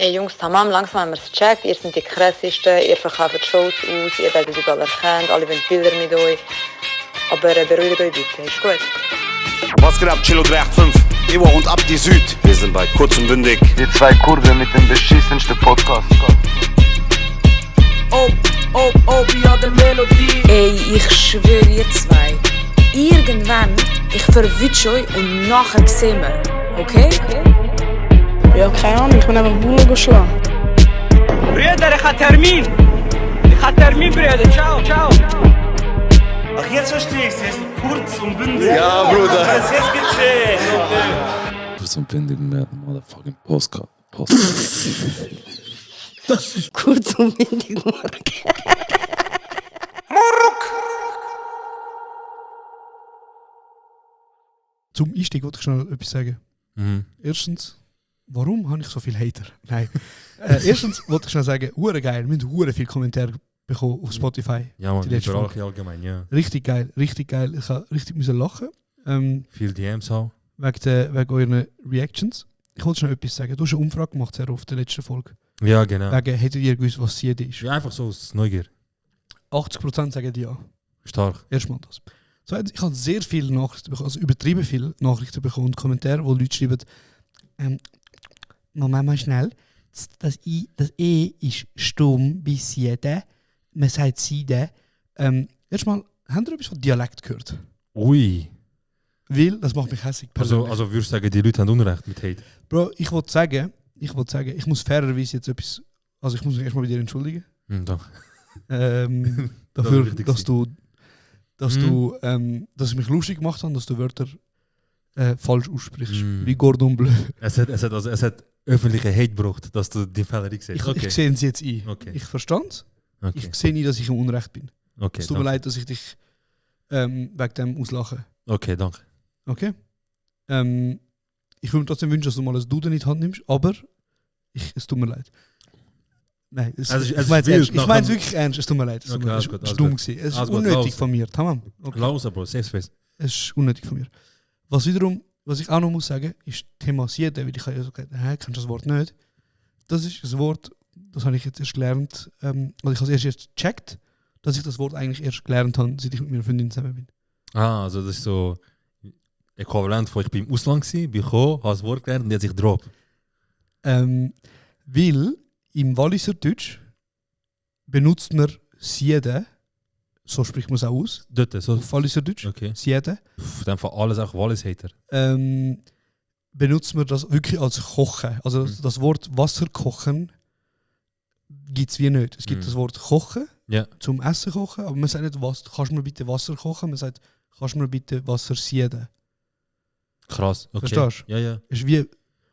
Ey Jungs, tamam, langsam haben wir es gecheckt. Ihr seid die krassesten, ihr verkauft Shows aus, ihr werdet überall erkannt, alle wollen Bilder mit euch. Aber beruhigt euch bitte, ist gut. Was geht ab, Chilo 385? Ewa und Abdi Süd. Wir sind bei Kurz und Bündig. Die zwei Kurden mit dem beschissensten Podcast. ja, der Melodie. Ey, ich schwöre ihr zwei. Irgendwann, ich verwünsche euch und nachher sehen wir. Okay? Ja, keine Ahnung, ich bin einfach Bullen geschlagen. Brüder, ich habe Termin, Brüder. Ciao. Ach, jetzt verstehe ich es. Jetzt kurz und bündig. Ja, Bruder. Jetzt gecheckt. Kurz und bündig mit motherfucking Postcard. Das ist kurz und windig, Zum Einstieg wollte ich schnell etwas sagen. Erstens, warum habe ich so viele Hater? Nein. Erstens wollte ich schnell sagen, hure geil, wir haben hure viele Kommentare bekommen auf Spotify. Ja, man, die letzte überall Folge. allgemein, ja. Richtig geil. Ich habe richtig müssen lachen. Viel DMs auch. Wegen euren Reactions. Ich wollte schnell etwas sagen. Du hast eine Umfrage gemacht, sehr auf der letzten Folge. Ja, genau. Wegen, hättet ihr gewusst, was Siede ist? Ja, einfach so aus Neugier. 80% sagen ja. Stark. Erstmal das. Zweitens, ich habe sehr viele Nachrichten bekommen, also übertrieben viele Nachrichten bekommen und Kommentare, wo Leute schreiben, Moment mal schnell, das E ist stumm bei Siede. Man sagt Siede. Erstmal, habt ihr etwas von Dialekt gehört? Ui. Weil, das macht mich hässlich Also persönlich. würdest du sagen, die Leute haben Unrecht mit Hate? Bro, ich wollte sagen, ich muss fairerweise jetzt etwas, also ich muss mich erstmal bei dir entschuldigen. Danke. Dafür, wichtig dass ich mich lustig gemacht habe, dass du Wörter falsch aussprichst. Mm. Wie Gordon Bleu. Es hat öffentliche Hate gebracht, dass du die Fehler siehst. Ich sehe es jetzt ein. Okay. Ich verstehe es. Okay. Ich sehe nie, dass ich im Unrecht bin. Okay, Es tut mir danke. leid, dass ich dich wegen dem auslache. Okay, danke. Okay? Ich würde mir trotzdem wünschen, dass du mal ein Duden in die Hand nimmst, aber es tut mir leid. Nein, Es ist ich meine es wild, ernst. Ich nachher- meine es wirklich ernst. Es tut mir leid. Es Okay, alles gut, ist alles dumm gut. gewesen. Es ist Alles gut, unnötig raus. von mir. Tamam. Okay. Raus, Bro. Safe Space. Es ist unnötig von mir. Was ich auch noch muss sagen, ist Thema Siede, weil ich habe ja so gesagt, kennst du das Wort nicht? Das ist ein Wort, das habe ich jetzt erst gelernt, also ich habe es erst gecheckt, dass ich das Wort eigentlich erst gelernt habe, seit ich mit meiner Freundin zusammen bin. Ah, also das ist so äquivalent von ich bin im Ausland gewesen, bin gekommen, habe das Wort gelernt und jetzt ich drop. Weil im Walliser Deutsch benutzt man Siede, so spricht man es auch aus, Dort, so. auf Walliser Deutsch, Okay. Siede, Pff, dann von alles auch Wallis-Hater. benutzt man das wirklich als Kochen. Also das Wort Wasser kochen gibt es wie nicht. Es gibt das Wort kochen, Ja. zum Essen kochen, aber man sagt nicht, kannst du mir bitte Wasser kochen, man sagt, kannst du mir bitte Wasser sieden. Krass. Okay. Verstehst Ja, ja. Das ist wie,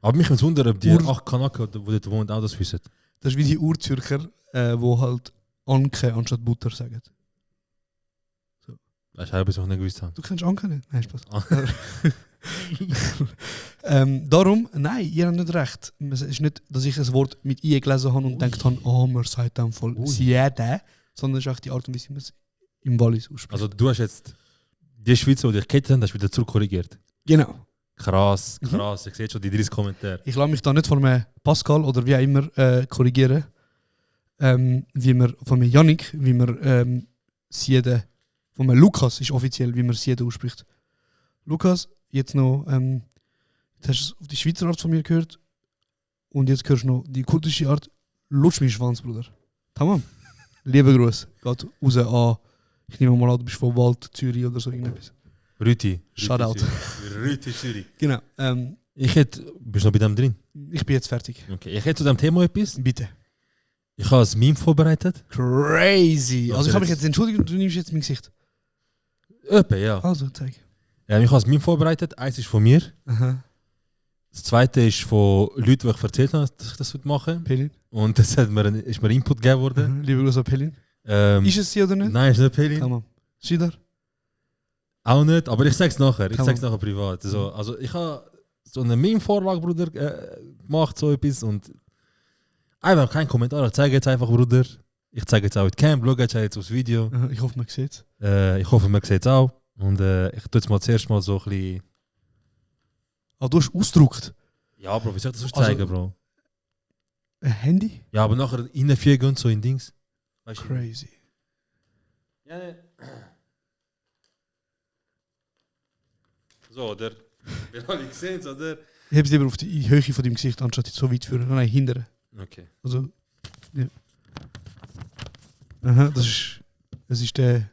Aber mich würde wundern, ob die Ur- 8 Kanaken, die dort wohnen, auch das wissen. das ist wie die Urzürcher, wo halt Anke anstatt Butter sagen. Das ist auch etwas, was ich nicht gewusst habe. Du kennst Anke nicht? Nein, Spaß. Darum, nein, ihr habt nicht recht. Es ist nicht, dass ich das Wort mit «i» gelesen habe und gedacht habe, man sagt dann voll «siede», sondern es ist auch die Art und Weise, wie man es im Wallis ausspricht. Also du hast jetzt die Schweizer, die dich gekettet haben, hast wieder zurückkorrigiert. Genau. Krass. Ich sehe schon die 30 Kommentare. Ich lasse mich da nicht von einem Pascal oder wie auch immer korrigieren. Wie man, von einem Yannick, wie man Siede, von einem Lukas ist offiziell, wie man Siede ausspricht. Lukas, jetzt noch, jetzt hast du die Schweizer Art von mir gehört und jetzt hörst du noch die kurdische Art. Lutsch mich Schwanz, Bruder. Tamam. Liebe Gruß. Geht raus an, ich nehme mal an, du bist von Wald, Zürich oder so irgendetwas. Rüti. Shoutout. Rüti Zürich. Genau. Bist du noch bei dem drin? Ich bin jetzt fertig. Okay. Ich hätte zu dem Thema etwas. Bitte. Ich habe ein Meme vorbereitet. Crazy. Also ich habe mich jetzt- jetzt entschuldigt und du nimmst jetzt mein Gesicht. Ja. Also, zeig. Ich habe ein Meme vorbereitet. Eins ist von mir. Aha. Das zweite ist von Leuten, die ich erzählt habe, dass ich das machen würde. Pelin. Und das ist mir Input gegeben worden. Liebe Grüße an Pelin. Ist es sie oder nicht? Nein, ist nicht Pelin. Tamam. Sie da? Auch nicht, aber ich sage es nachher. Ich Tamam. sage es nachher privat. Also ich habe so eine Meme-Vorlage, Bruder, gemacht, so etwas. Und einfach kein Kommentar. Ich zeige jetzt einfach, Bruder. Ich zeige jetzt auch in die Cam, schau jetzt aufs Video. Aha, ich hoffe, man sieht es. Ich hoffe, man sieht es auch. Und ich tue jetzt mal zuerst mal so ein bisschen... Ah, du hast ausgedruckt. Ja, Bro, wie soll ich das sonst Also- zeigen, Bro? Ein Handy? Ja, aber nachher reinfliegen und so in Dings. Weißt du? Crazy. Ja, ne. So, der. Wir haben alle gesehen, so der. Ich habe es lieber auf die Höhe von deinem Gesicht, anstatt so weit führen. Nein, hindern. Okay. Also, ja. Aha, das ist der...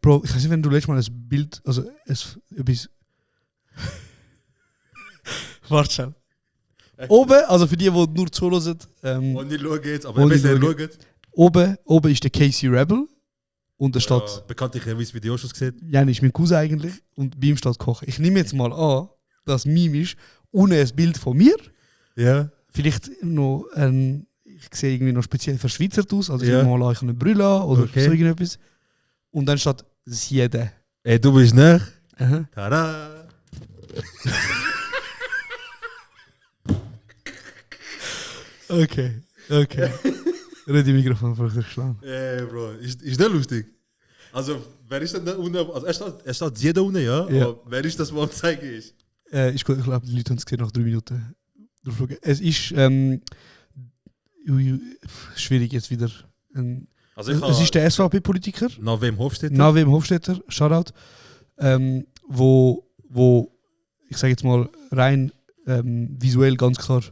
Bro, ich weiß nicht, wenn du letztes Mal ein Bild, also etwas... Warte schon. Oben, also für die nur zuhören... Und nicht schauen jetzt, aber besser schauen. Oben ist der Casey Rebel und da steht... Bekanntlicherweise Videos gesehen. Ja, ist mein Cousin eigentlich und bei ihm steht Kochen. Ich nehme jetzt mal an, dass Meme ist, ohne ein Bild von mir. Ja. Vielleicht noch ich sehe irgendwie noch speziell verschwitzert aus, also Ja. ich mal euch eine Brille oder Okay. so irgendetwas. Und dann steht Siede. Ey, du bist nach. Aha. Tada! Okay. Red die Mikrofon vor sich geschlagen. Ey, Bro, ist der lustig? Also, wer ist denn da unten? Also, er steht jeder unten, ja? Ja. Aber wer ist das, was am Zeigen ist? Ist gut, ich glaube, die Leute haben es gesehen nach 3 Minuten. Durchschauen. Es ist schwierig jetzt wieder. Also, Es ist der SVP-Politiker, Nach wem Hofstetter? Navem Hofstetter, Shoutout, wo ich sage jetzt mal rein visuell ganz klar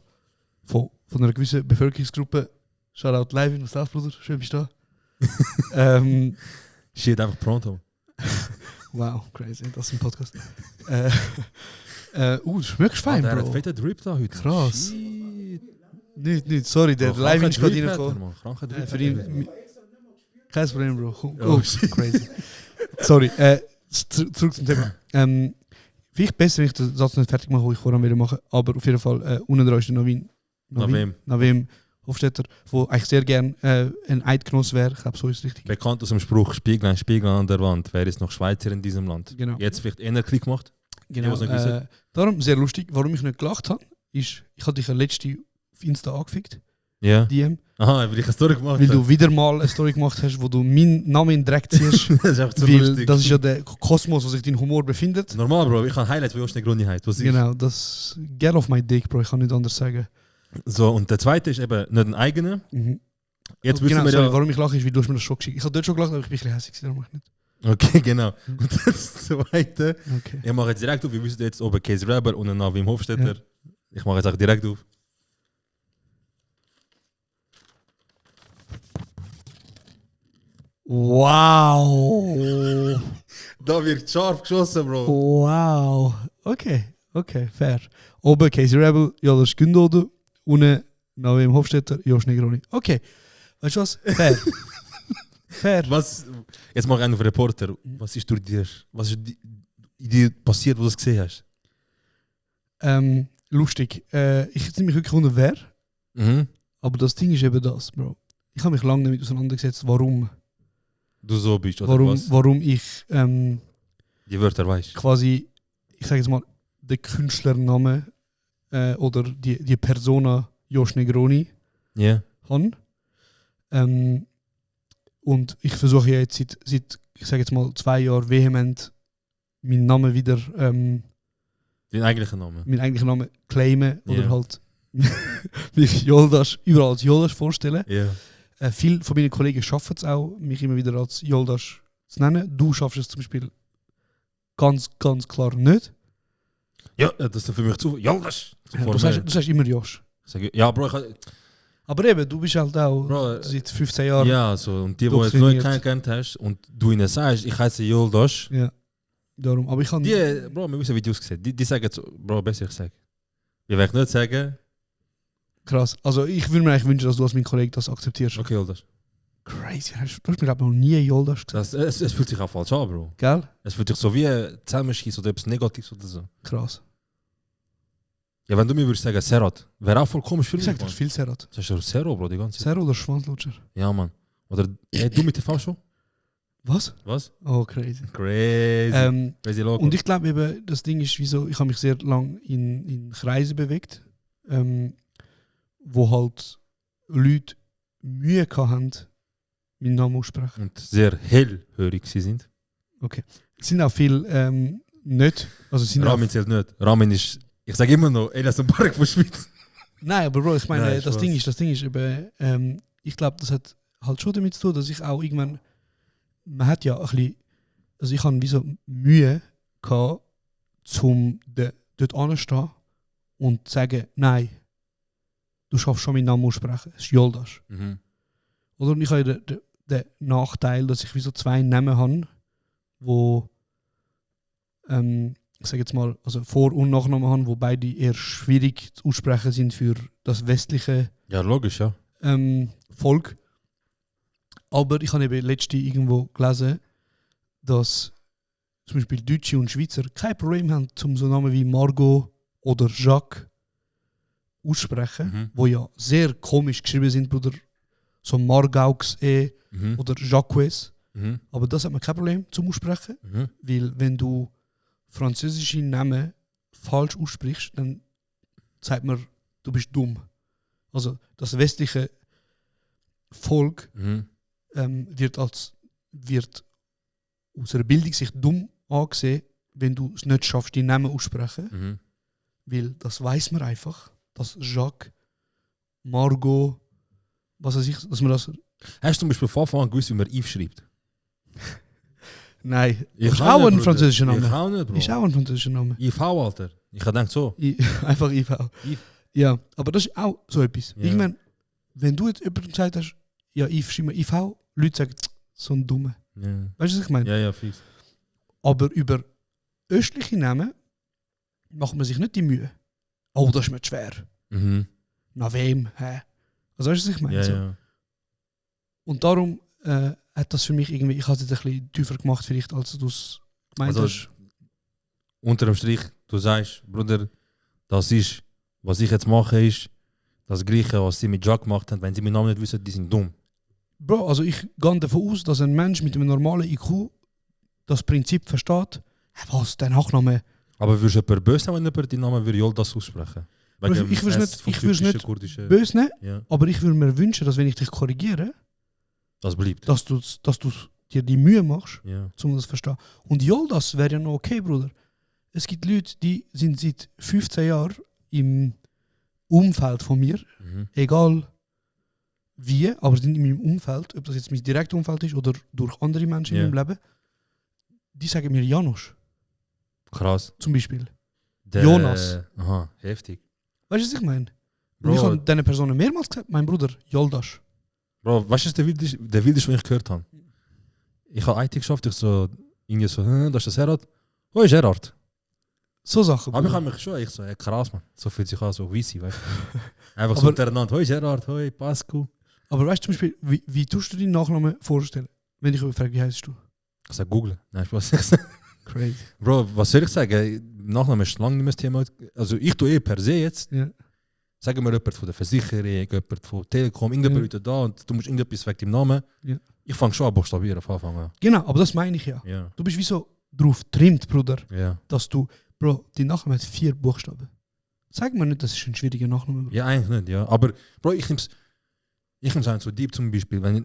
von einer gewissen Bevölkerungsgruppe, Shoutout Levin, was läuft, Bruder? Schön bist du da. Shit, einfach pronto. Wow, crazy, das ist ein Podcast. Du schmeckst fein, Der hat Bro. fette Drip da heute. Krass. Shit. Nicht, sorry, der Levin ist gerade reingekommen. reingekommen. Kranker Drip. Für ihn. Kein Problem, Bro. Oh, Crazy. Sorry, zurück zum Thema. Vielleicht besser, wenn ich den Satz nicht fertig mache, den ich vorher wieder machen, aber auf jeden Fall unten dran ist der Navem Hofstetter, der eigentlich sehr gerne ein Eidgenoss wäre. Ich glaube, so ist es richtig. Bekannt aus dem Spruch Spieglein, Spieglein an der Wand. Wer ist noch Schweizer in diesem Land? Genau. Jetzt vielleicht eher Klick gemacht. Genau. was nicht gewusst. Darum sehr lustig. Warum ich nicht gelacht habe, ist, ich hatte dich ja letzte auf Insta angefickt, Ja. DM, Aha, weil ich eine Story gemacht weil habe. du wieder mal eine Story gemacht hast, wo du meinen Namen in den Dreck ziehst. Das ist einfach so Weil lustig. das ist ja der Kosmos, wo sich dein Humor befindet. Normal, Bro. Ich habe Highlights, wo ich nicht Grundigkeit. Was ist? Genau, das Girl of my dick, Bro, ich kann nicht anders sagen. So, und der zweite ist eben nicht ein eigener. Mhm. Jetzt Genau, wissen wir sorry, ja... warum ich lache, ist, weil du hast mir das schon geschickt. Ich habe dort schon gelacht, aber ich bin ein bisschen hässlich, darum mache ich nicht. Okay, genau. Und das zweite... Okay. Ich mache jetzt direkt auf. Wir wissen jetzt oben Case Rebel und einen Navim Hofstetter. Ja. Ich mache jetzt auch direkt auf. Wow! Da wird scharf geschossen, Bro. Wow! Okay, fair. Oben Casey Rebel, Jonas Gündodo, unten Navim Hofstetter, Josh Negroni. Okay, weißt du was? Fair. Fair. Was... Jetzt mache ich einen auf Reporter. Was ist durch dir... Was ist dir passiert, wo du das gesehen hast? Lustig. Ich ziehe mich wirklich unter wer, Mhm. aber das Ding ist eben das, Bro. Ich habe mich lange damit auseinandergesetzt, warum Du so bist, oder was? warum ich Die Wörter weißt. quasi, ich sage jetzt mal, den Künstlername oder die Persona Josh Negroni Ja. habe. Und ich versuche ja jetzt seit, ich sage jetzt mal, 2 Jahren vehement meinen Namen wieder, Dein eigentlicher Name. meinen eigentlichen Namen claimen oder Ja. halt mich Yoldash, überall als Yoldash vorstellen. Ja. Viele von meinen Kollegen schaffen es auch, mich immer wieder als Yoldash zu nennen. Du schaffst es zum Beispiel ganz klar nicht. Ja, das ist für mich zu... Ja, das... Du sagst immer Josh. Ja, Bro, ich... Aber eben, du bist halt auch Bro, seit 15 Jahren. ja, so. Und die, die jetzt neu doktriniert. kennengelernt hast und du ihnen sagst, ich heiße Yoldash, Ja. Darum. Aber ich kann. die, Bro, wir wissen, wie die ausgesehen. Die sagen so, Bro, besser ich sage. Ich will nicht sagen, Krass. Also ich würde mir eigentlich wünschen, dass du als mein Kollege das akzeptierst. okay, Yoldash. Crazy. Du hast mir glaube noch nie Yoldash gesagt. Es fühlt sich auch falsch an, Bro. Gell? Es fühlt sich so wie Zusammenschießen oder etwas Negatives oder so. Krass. Ja, wenn du mir würdest sagen, Serat, wäre auch voll komisch für Ich mich, sag, du Mann. hast viel Serat. Sagst du Zero, Bro, die ganze Zeit? Zero oder Schwanzlutscher? Ja, Mann. Oder, hey, du mit TV schon? Was? Was? Oh, crazy. Crazy. Crazy Logo. Und ich glaube eben, das Ding ist, wieso, ich habe mich sehr lang in Kreisen bewegt, wo halt Leute Mühe hatten, meinen Namen aussprechen. Und sehr hellhörig sie sind. Es sind auch viele nicht. Also es sind auch, Ramin zählt nicht. Ramin ist, ich sage immer noch, Elias Mubarak von Schweiz. Nein, aber Bro, ich meine, Nein, das Spaß. Ding ist eben, ich glaube, das hat halt schon damit zu tun, dass ich auch irgendwann, man hat ja ein bisschen, also ich habe wie so Mühe gehabt, zum dort anzustehen und zu sagen, nein, du schaffst schon meinen Namen aussprechen, es ist Yoldaş. Mhm. Oder und ich habe den Nachteil, dass ich wie so 2 Namen habe, wo ich sage jetzt mal, also Vor- und Nachnamen haben, wo beide eher schwierig zu aussprechen sind für das westliche Ja, logisch, ja. Volk. Aber ich habe eben letztens irgendwo gelesen, dass zum Beispiel Deutsche und Schweizer kein Problem haben, zum so Namen wie Margot oder Jacques aussprechen, wo ja sehr komisch geschrieben sind, Bruder. So Margaux oder Jacques. Aber das hat man kein Problem zum Aussprechen, weil wenn du französische Namen falsch aussprichst, dann sagt man, du bist dumm. Also das westliche Volk wird aus einer Bildungssicht dumm angesehen, wenn du es nicht schaffst, die Namen aussprechen. Weil das weiß man einfach, dass Jacques, Margot, was weiß ich, dass man das... Hast du zum Beispiel von Anfang an gewusst, wie man Yves schreibt? Nein, Ich ist auch auch nicht, ein Bruder. französischer Name. Ich auch nicht, Bro. Ist auch ein französischer Name. IV, Alter. Ich habe gedacht so. Einfach IV. Yves. Ja, aber das ist auch so etwas. Ja. Irgendwann, wenn du jetzt jemandem gesagt hast, ja, Yves, schreib mal IV, Leute sagen, so ein Dumme. Ja, Weißt du, was ich meine? ja, fix. Aber über östliche Namen macht man sich nicht die Mühe. Oh, das ist mir zu schwer. Nach wem? Hä? Also weißt du, was ich meine? Ja, So. ja. Und darum hat das für mich irgendwie, ich habe es jetzt ein bisschen tiefer gemacht, vielleicht, als du es gemeint Also, hast. Unterm Strich, du sagst, Bruder, das ist, was ich jetzt mache, ist das Gleiche, was sie mit Jack gemacht haben. Wenn sie meinen Namen nicht wissen, die sind dumm. Bro, also ich gehe davon aus, dass ein Mensch mit einem normalen IQ das Prinzip versteht. Was, der Nachname? Aber würdest du jemanden böse sein, wenn jemand deinen Namen würde Yoldaş aussprechen? Bro, Wegen ich würde S vom es nicht typischen kurdischen- böse nehmen, Ja, aber ich würde mir wünschen, dass wenn ich dich korrigiere, das bleibt. dass du dir die Mühe machst, Ja. um das zu verstehen. Und Yoldaş wäre ja noch okay, Bruder. Es gibt Leute, die sind seit 15 Jahren im Umfeld von mir, egal wie, aber sind in meinem Umfeld, ob das jetzt mein direktes Umfeld ist oder durch andere Menschen Ja. in meinem Leben, die sagen mir Janusz, Krass. zum Beispiel. Der- Jonas. Aha, heftig. Weißt du, was ich meine? Bro. Und ich habe diesen Personen mehrmals gesagt, mein Bruder, Yoldaş. Bro, weißt du, was der Wildeste, was ich gehört habe? Ich habe IT geschafft, ich so, irgendwie so, das ist das Herard. Oh, ist Herard. So Sachen. Aber ich Bruder. habe mich schon, ich so, krass, man. So fühlt sich an, so weissy, weißt du. Einfach so Aber- untereinander, hoi Gerard, hoi Pascal. Aber weißt du zum Beispiel, wie tust du deinen Nachnamen vorstellen? Wenn ich frage, wie heißt du? Ich sag googlen. Nein, Spaß. Crazy. Bro, was soll ich sagen? Nachname ist lange nicht mehr das Thema. Also ich tue per se jetzt. Ja. Sagen wir jemand von der Versicherung, jemand von Telekom, irgendjemand Leute da und du musst irgendetwas wegen dem Namen. Ja. Ich fange schon an buchstabieren von Anfang an. Genau, aber das meine ich ja. Ja. Du bist wie so drauf trimmt, Bruder, Ja. dass du, Bro, dein Nachname hat 4 Buchstaben. Sag mir nicht, das ist ein schwieriger Nachname, Bro. Ja, eigentlich nicht, ja. Aber Bro, ich nehme es so deep zum Beispiel. Wenn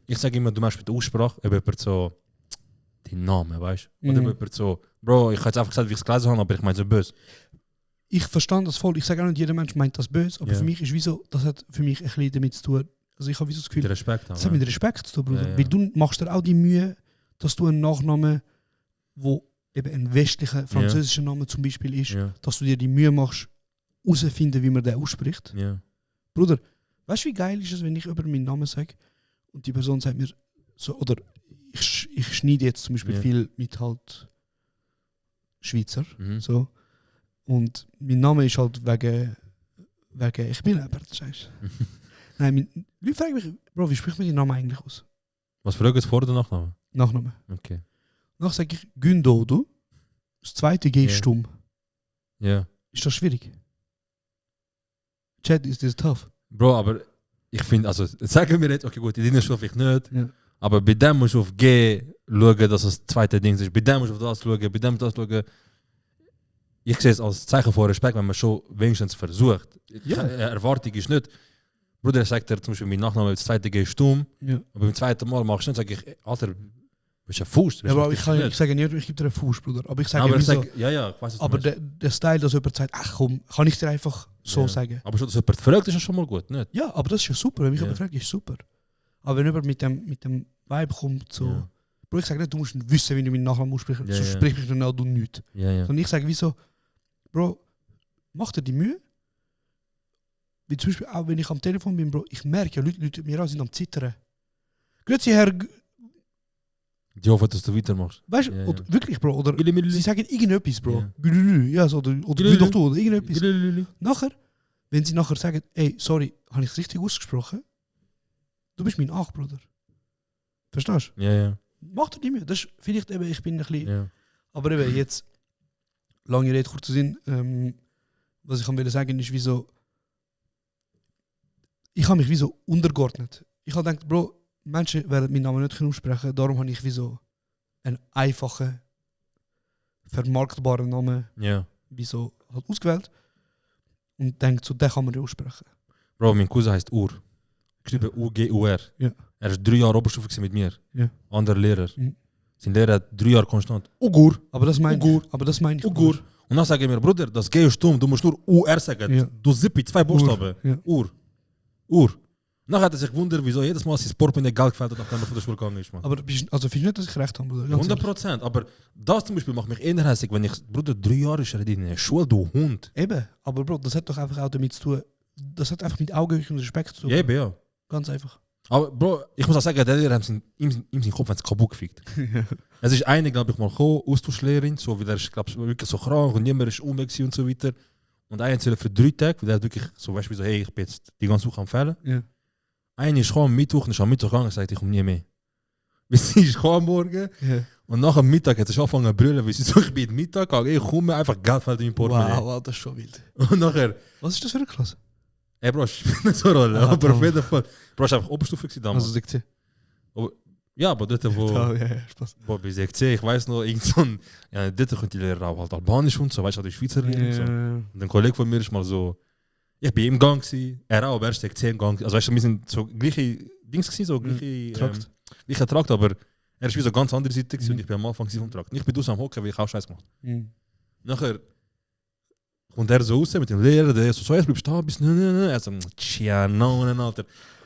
ich sage immer, du machst mit der Aussprache, ob jemand so den Namen, weißt du? Oder Mhm. jemand so, Bro, ich habe jetzt einfach gesagt, wie ich es gelesen habe, aber ich meine so böse. Ich verstand das voll. Ich sage auch nicht, jeder Mensch meint das böse, aber Ja. für mich ist wie so, das hat für mich ein bisschen damit zu tun. Also ich habe wie so das Gefühl, Mit Respekt haben. das hat mit Respekt zu tun, Bruder. Ja, ja. Weil du machst dir auch die Mühe, dass du einen Nachnamen, wo eben ein westlicher französischer Name zum Beispiel ist, Ja. dass du dir die Mühe machst, herauszufinden, wie man den ausspricht. Ja. Bruder, weißt du, wie geil ist es, wenn ich über meinen Namen sage und die Person sagt mir so, oder ich schneide jetzt zum Beispiel Ja. viel mit halt Schweizer, Mhm. so. Und mein Name ist halt wegen ich bin jemand, scheiße. Nein, Leute fragen mich, Bro, wie spricht man den Namen eigentlich aus? Was fragt es vor oder Nachname? Nachname. Okay. Danach sage ich Gündoğdu. Das zweite G ist Ja. stumm. Ja. Ist das schwierig? Chat, ist das tough? Bro, aber ich finde, also sagen wir jetzt, okay gut, in deiner Schule vielleicht nicht, Ja. aber bei dem musst du auf G schauen, dass das zweite Ding ist. Bei dem musst du auf das schauen, bei dem das schauen. Ich sehe es als Zeichen von Respekt, wenn man schon wenigstens versucht. Ja. Erwartung ist nicht, Bruder sagt dir zum Beispiel, mein Nachname, das zweite G ist stumm, Ja. aber beim zweiten Mal machst du nicht, sage ich, Alter, bist du ein Fuß? Ja, aber ich sage nicht, ich gebe dir einen Fuß, Bruder. Aber ich sage aber ich wieso, sag, ja, ich weiß es aber der Style, dass jemand sagt, ach komm, kann ich dir einfach so sagen. Aber schon, dass jemand fragt, ist ja schon mal gut, nicht? Ja, aber das ist ja super. Wenn mich Ja. jemand fragt, ist super. Aber wenn jemand mit dem Vibe kommt, so. Ja. Bro, ich sage nicht, du musst wissen, wie du meinen Nachnamen aussprichst. Ja, So ja. sprich mich dann du nichts. Ja, ja. Sondern ich sage, wieso, Bro, mach dir die Mühe. Wie zum Beispiel auch, wenn ich am Telefon bin, Bro, ich merke ja, Leute mir an, sind am Zittern. Grüezi, Herr. Ich hoffe, dass du weitermachst. Weißt du, Ja, ja. oder wirklich, Bro, oder Gülli, sie sagen irgendetwas, Bro. Ja. Gülülü, ja, so, oder Gülülü. will doch du, oder irgendetwas. Gülli. Nachher, wenn sie nachher sagen, ey, sorry, habe ich es richtig ausgesprochen? Du bist mein Ach, Bruder. Verstehst Ja, ja. du? Mach dir die Mühe. Das ist vielleicht eben, ich bin ein bisschen... Ja. Aber eben jetzt, lange Rede, kurzer Sinn, was ich will sagen, ist, wieso... Ich habe mich wie so untergeordnet. Ich habe gedacht, Bro, Menschen werden meinen Namen nicht aussprechen können, darum habe ich wie so einen einfachen, vermarktbaren Namen Ja. wie so halt ausgewählt. Und denkt, so, den kann man ja aussprechen. Bro, mein Cousin heißt Ur. Geschrieben U-G-U-R. Ja. Er ist 3 Jahre Oberstufe gewesen mit mir. Ja. Anderer Lehrer. Mhm. Sein Lehrer hat 3 Jahre konstant. Ugur. Aber das meine Ugur. ich. Aber das meine ich. Ugur. Und dann sage ich mir, Bruder, das G ist stumm, du musst nur U-R sagen. Ja. Du Zippi, 2 Buchstaben. Ja. Ur. Ur. Dann hat er sich gewundert, wieso jedes Mal sein Sportpunkt Geld gefällt hat, nachdem er von der Schule gegangen ist. Man. Aber also findest du nicht, dass ich recht habe, Bruder? Ganz ehrlich. 100%. Aber das zum Beispiel macht mich eher hässlich, wenn ich, Bruder, 3 Jahre ist er in der Schule, du Hund. Eben. Aber Bro, das hat doch einfach auch damit zu tun. Das hat einfach mit Augenhöhe und Respekt zu tun. Ja, eben, ja. Ganz einfach. Aber Bro, ich muss auch sagen, der Lehrer hat ihm seinen Kopf kaputt gefickt. Es ist eine, glaube ich, mal gekommen, Austauschlehrerin, so wie der ist, glaube ich, wirklich so krank und niemand ist um und so weiter. Und eine erzählt für 3 Tage, weil der hat wirklich so, weißt du, so, hey, ich bin jetzt die ganze Woche am Fällen. Ja. Eine ist gekommen am Mittwoch und ist am Mittwoch gegangen und sagt, ich komme nie mehr. Bis sie ist gekommen am Morgen Ja. und nach dem Mittag hat sie angefangen zu brüllen, weil sie so, ich bin Mittag gegangen, ich komme, einfach Geld fällt in mein Portemonnaie. Wow, das ist schon wild. Und nachher, Was ist das für eine Klasse? ey Bro, spielt nicht so eine Rolle, Ah, aber auf Bro. jeden Fall. Bro, ich war einfach Oberstufe gewesen damals. Also Sektion. Ja, aber dort, wo... Ja, Spaß. Boah, bei Sektion, ich weiß noch, irgend so ein... Ja, dort könnt die Lehrer auch halt Albanisch und so, weißt du, die Schweizerin und so. Und ein Kollege von mir ist mal so... Ich bin im Gang gewesen, er auch, aber er ist Sektion im Gang. Also weißt du, wir sind so gleiche Dings gewesen, so gleiche... Trakt. Gleicher Trakt, aber er ist wie so ganz andere Seite gewesen und ich bin am Anfang gewesen vom Trakt. Und ich bin draußen am Hocken, weil ich auch Scheiß gemacht. Mhm. Nachher kommt er so raus mit dem Lehrer, der so, jetzt bleibst du da, bis er so, tja, nein, Alter.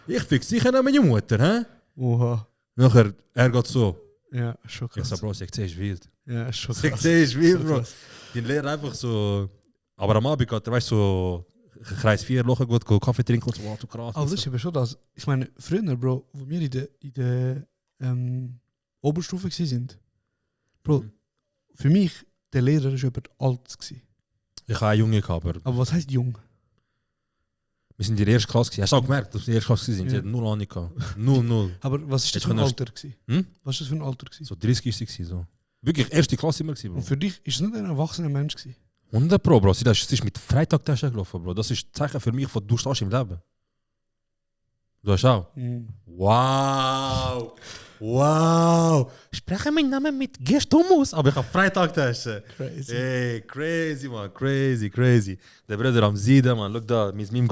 Ich fix sicher noch meine Mutter, hä? Oha. Nachher, er geht so. Ja, schon Ich krass. sag, Bro, Sektion ist wild. Ja, schon krass. Sektion ist wild, Schon Bro. krass. Den Lehrer einfach so... Aber am Abend geht er, weißt du, so... Kreis 4, Lochen gut, go Kaffee trinken und so, wow, du krass. Aber das ist eben schon das. Ich meine, früher, Bro, wo wir in der Oberstufe waren, Bro, für mich, der Lehrer war jemand alt. Gewesen. Ich habe einen Junge gehabt, aber Aber was heisst jung? wir sind in der ersten Klasse gewesen. Hast du auch gemerkt, dass wir in der ersten Klasse sind? Sie Ja. hatten 0 Ahnung gehabt. 0. Aber was ist das Ich für ein kann Alter? Gewesen? Hm? Was ist das für ein Alter? Gewesen? So 30 ist sie gewesen, so. Wirklich, erste Klasse immer gewesen, Bro. Und für dich ist es nicht ein erwachsener Mensch gewesen. 100 Pro, Bro. Sie ist mit Freitagtaschen gelaufen, Bro. Das ist ein Zeichen für mich, von du stehst im Leben. Du hast auch. Wow! Wow! Spreche meinen Namen mit Gestumus, aber ich habe Freitagtaschen. Crazy. Hey, crazy, man. Crazy. Der Bruder am Sieden, man. Look da, mein Meme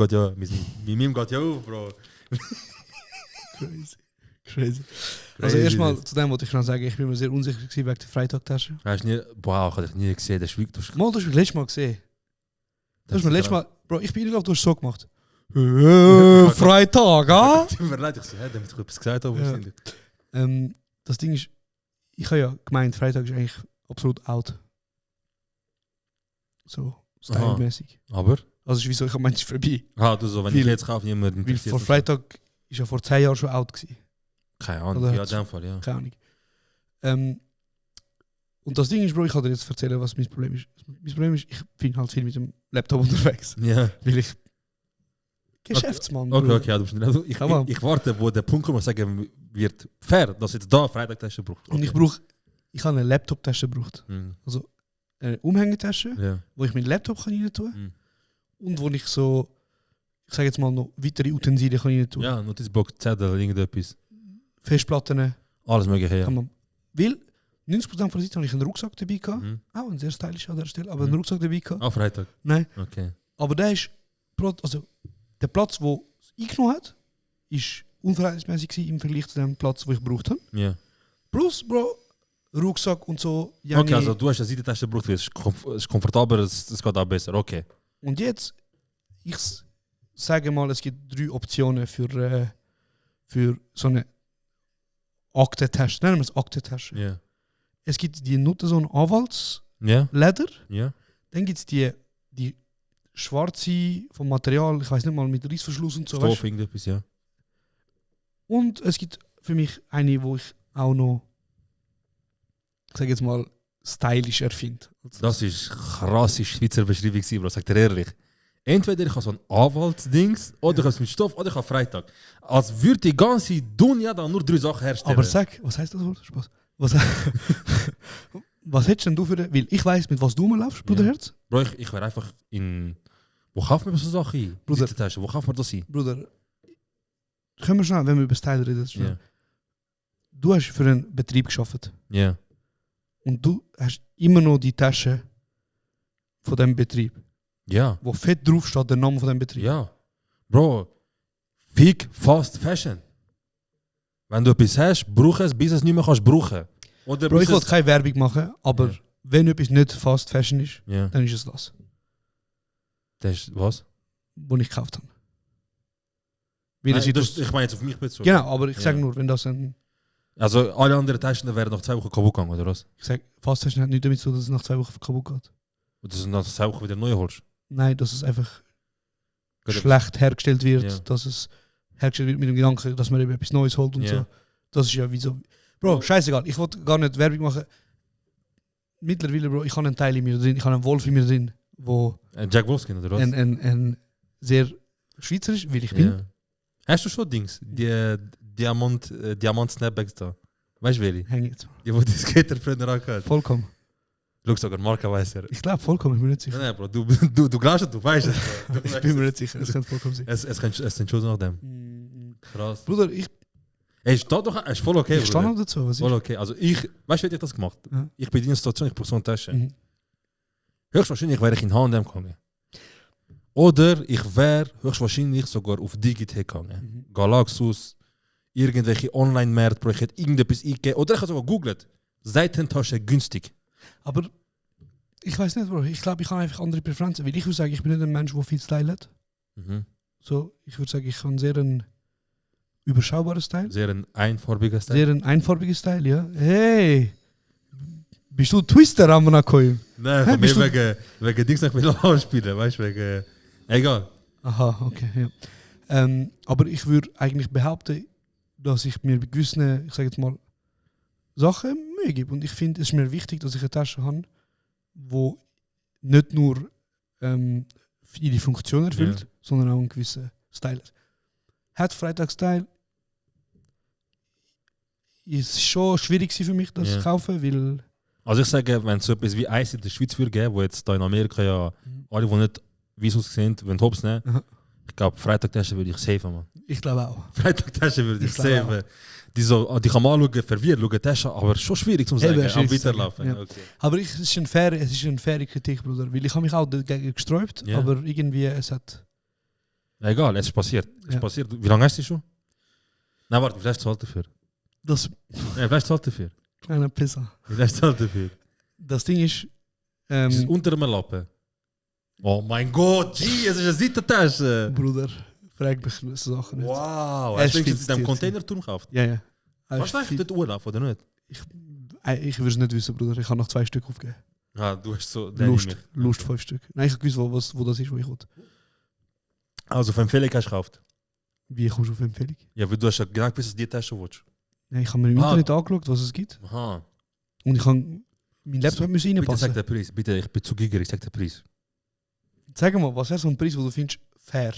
geht ja auf, Bro. Crazy. Also erstmal zu dem wollte ich noch sagen, ich bin mir sehr unsicher gewesen wegen der Freitagtasche. Hast du nie... Wow, ich habe dich nie gesehen. Das ist wirklich... Mal, du hast mich letztes Mal gesehen. Du hast mir letztes Mal... Bro, ich bin nicht, du hast so gemacht. Freitag, ah? Tut mir leid, ich so, hä, damit ich etwas gesagt habe. Ja. Das Ding ist, ich habe ja gemeint, Freitag ist eigentlich absolut out. So, stylemäßig. Aber? Also es ist wie so, ich habe manchmal vorbei. Du so, wenn Weil- ich jetzt kaufe, niemand Weil interessiert vor mich. Freitag ist ja vor 10 Jahren schon out gewesen. Keine Ahnung, Oder ja, in hat's- dem Fall, ja. Keine Ahnung. Und das Ding ist, Bro, ich kann dir jetzt erzählen, was mein Problem ist. Mein Problem ist, ich bin halt viel mit dem Laptop unterwegs. Ja. Weil ich Geschäftsmann, Okay, Bro. ja, du bist nicht. Also ich, Come on. ich warte, wo der Punkt kommt, wo ich sagen wird, fair, dass jetzt da Freitagtasche braucht. Und ich habe eine Laptop-Tasche gebraucht. Mhm. Eine Umhängetasche, Ja. wo ich meinen Laptop kann rein tun Mhm. und wo ich so, ich sage jetzt mal noch weitere Utensilien kann rein tun. Ja, Notizblock, Zettel, irgendetwas. Festplatten, Alles mögliche, ja. kann man. Weil 90% von der Zeit habe ich einen Rucksack dabei gehabt. Mhm. Auch ein sehr stylisch an der Stelle, aber Mhm. einen Rucksack dabei gehabt. Auch Freitag. Nein, Okay. aber der ist, also der Platz, wo es eingenommen hat, ist unverhältnismäßig gewesen im Vergleich zu dem Platz, wo ich gebraucht habe. Ja. Plus, Bro, Rucksack und so. Okay, also du hast eine Seitentasche gebraucht, es ist komfortabler, es geht auch besser, okay. Und jetzt, sage mal, es gibt 3 Optionen für so eine Aktentasche. Nennen wir es Aktentasche. Ja. Es gibt die nutzen so ein Anwaltsleder. Ja. Ja. Dann gibt es die schwarze vom Material, ich weiß nicht mal, mit Reissverschluss und so. Stoff, weißt du? irgendetwas, ja. Und es gibt für mich eine, wo ich auch noch, ich sage jetzt mal, stylisch erfinde. Das ist krasse Schweizer Beschreibung, Bro. Sag dir ehrlich. Entweder ich habe so ein Anwaltsdings, oder ich habe es mit Stoff, oder ich habe Freitag. Als würde die ganze Dunja dann nur 3 Sachen herstellen. Aber sag, was heißt das Wort? Spaß. Was hättest denn du für den? Weil ich weiss, mit was du rumlaufst, Bruderherz. Bro, ich wäre einfach in... Wo kauft man so Sachen ein? Bruder. Tasche, wo kauft man das ein? Bruder, können wir schnell, wenn wir über Style reden, schnell. Ja. Du hast für einen Betrieb gearbeitet. Ja. Und du hast immer noch die Tasche von diesem Betrieb. Ja. Wo fett drauf steht, der Name von diesem Betrieb. Ja. Bro, fick Fast Fashion. Wenn du etwas hast, brauch es, bis es nicht mehr kannst brauchen. Oder Bro, ich bis will keine Werbung machen, aber Ja. wenn etwas nicht Fast Fashion ist, Ja. dann ist es das, Das ist was? was ich gekauft habe. Weil Nein, es ist- das, ich meine jetzt auf mich bezogen. Genau, aber ich Ja. sage nur, wenn das ein... Also alle anderen Taschen wären nach 2 Wochen kaputt gegangen, oder was? Ich sage, Fast Fashion hat nichts damit zu tun, dass es nach 2 Wochen kaputt geht. Und dass du nach 2 Wochen wieder neu holst. Nein, dass es einfach Gut, schlecht hergestellt wird, Ja. dass es hergestellt wird mit dem Gedanken, dass man eben etwas Neues holt und Ja. so. Das ist ja wie so... Bro, scheißegal, ich wollte gar nicht Werbung machen. Mittlerweile, Bro, ich habe einen Teil in mir drin, ich habe einen Wolf in mir drin, wo Jack Wolfskin, oder was? ein sehr schweizerisch, wie ich bin. Ja. Hast du schon Dings? Die Diamant-Snapbacks da? Weißt du, welche? Häng jetzt. Die, wo die Skater früher angehört. Vollkommen. Schau sogar, Marca weiß er. Ich glaube vollkommen, ich bin mir nicht sicher. Nein, Bro, du glaubst es, du weißt es. Bro. Ich bin mir nicht sicher, es könnte vollkommen sein. Es sind schon nach dem. Krass. Bruder, ich Ey, steht doch, ist voll okay, stehe Bruder. noch dazu. Was Voll ist? okay. Also ich, weißt du, wie hätte ich das gemacht? Ja. Ich bin in einer Situation, ich brauche so eine Tasche. Mhm. Höchstwahrscheinlich wäre ich in H&M gegangen. Oder ich wäre höchstwahrscheinlich sogar auf Digitech gegangen. Galaxus, irgendwelche Online-Märkte, Bro, ich hätte irgendetwas eingegeben. Oder ich habe sogar googelt. Seitentasche günstig. Aber ich weiß nicht, Bro. Ich glaube, ich habe einfach andere Präferenzen. Weil ich würde sagen, ich bin nicht ein Mensch, der viel Style hat. Mhm. So, ich würde sagen, ich habe sehr einen überschaubaren Style. Sehr ein einfarbiger Style. Sehr ein einfarbiger Style, ja. Hey! Bist du Twister am Nakoim? Nein, Hä, von bist mir wegen Dings nicht mehr anspielen, weißt du, wegen... Egal. Aha, okay, ja. Aber ich würde eigentlich behaupten, dass ich mir bei gewissen, ich sage jetzt mal, Sachen Mühe gebe. Und ich finde, es ist mir wichtig, dass ich eine Tasche habe, die nicht nur ihre Funktion erfüllt, Ja. sondern auch einen gewissen Style hat. Hat Freitagsstyle. Es ist schon schwierig für mich, das Ja. zu kaufen, weil... Also ich sage, wenn es so etwas wie Eis in der Schweiz würde geben, wo jetzt da in Amerika ja alle, die nicht Visus sind, wenn Hops nehmen, Aha. ich glaube, Freitagtasche würde ich safen, man. Ich glaube auch. Freitagtasche würde ich Ich glaube safen. Die kann man anschauen, verwirrt, schauen Tasche, aber schon schwierig zu sagen, Eben, am schwierig zu sagen, Weiterlaufen. ja. Okay. Aber es ist eine faire Kritik, Bruder. Weil ich habe mich auch dagegen gesträubt, Ja. aber irgendwie es hat... Egal, es ist passiert. Es ist Ja. passiert. Wie lange hast du schon? Nein, warte, wie viel hast du zahlt dafür? Das Ja, wie viel hast du zahlt dafür? kleine Pisser. Wie viel hast du zahlt dafür? Das Ding ist... Es ist unter einem Lappen. Oh mein Gott, gee, es ist eine Seitentasche. Bruder, frag mich so Sachen nicht. Wow, Es hast du ist es in viel dem zu Containerturm gekauft? Ja, ja. Was war eigentlich dort Urlaub, oder nicht? Ich würde es nicht wissen, Bruder. Ich habe noch 2 Stück aufgegeben. Ah, du hast so... Lust 5 Stück. Nein, ich habe gewusst, wo das ist, wo ich will. Also auf Empfehlung hast du gekauft? Wie kommst du auf Empfehlung? Ja, weil du hast ja genau gewusst, dass du die Tasche willst. Ja, ich habe mir im Internet angeschaut, was es gibt. Aha. Und ich habe... Mein Laptop müssen Bitte reinpassen. sag den Preis. Bitte, ich bin zu gierig, sag den Preis. Sag mal, was wäre so ein Preis, wo du findest fair?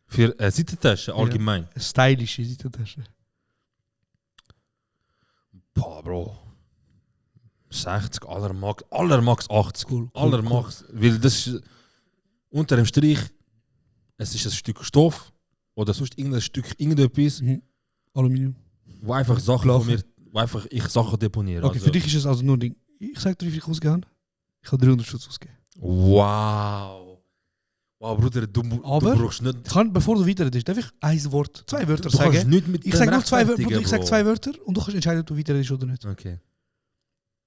Für eine Seitentasche allgemein? Eine stylische Seitentasche. Boah, Bro. 60, allermax 80. Cool, Allermax. Weil das ist... Unter dem Strich, es ist ein Stück Stoff oder sonst irgendein Stück irgendetwas, Aluminium. wo einfach Sachen Blach. von mir... Wo einfach ich Sachen deponiere. Okay, für dich ist es also nur Ding. Ich sag dir, wie viel ich ausgegeben habe. Ich habe 300 Stutz ausgegeben. Wow. Wow, Bruder, du brauchst nicht... Bevor du weiter darf ich ein Wort, 2 Wörter Du kannst sagen. nicht mit Ich dem sage nur 2 Wörter, rechtfertigen, Bruder, ich sage Bro. 2 Wörter und du kannst entscheiden, ob du weiter bist oder nicht. Okay.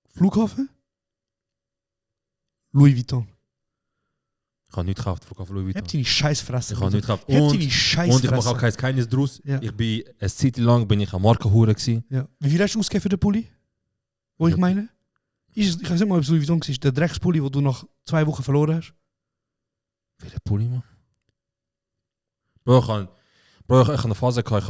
Flughafen. Louis Vuitton. Ich habe nichts gekauft von Louis Vuitton. Habt ihr die Scheißfresse? Ich habe nichts gekauft. Habt ihr Und die ich Scheißfresse? mache auch kein Geheimnis draus. Ja. Ich bin eine Zeit lang bin ich eine Markenhure gewesen. Ja. Wie viel hast du ausgegeben für den Pulli? Wo ich meine? Ich weiß nicht mal, ob es Louis Vuitton war. Der Dreckspulli, den du nach 2 Wochen verloren hast. Welcher Pulli, man? Bro, ich habe eine Phase gehabt,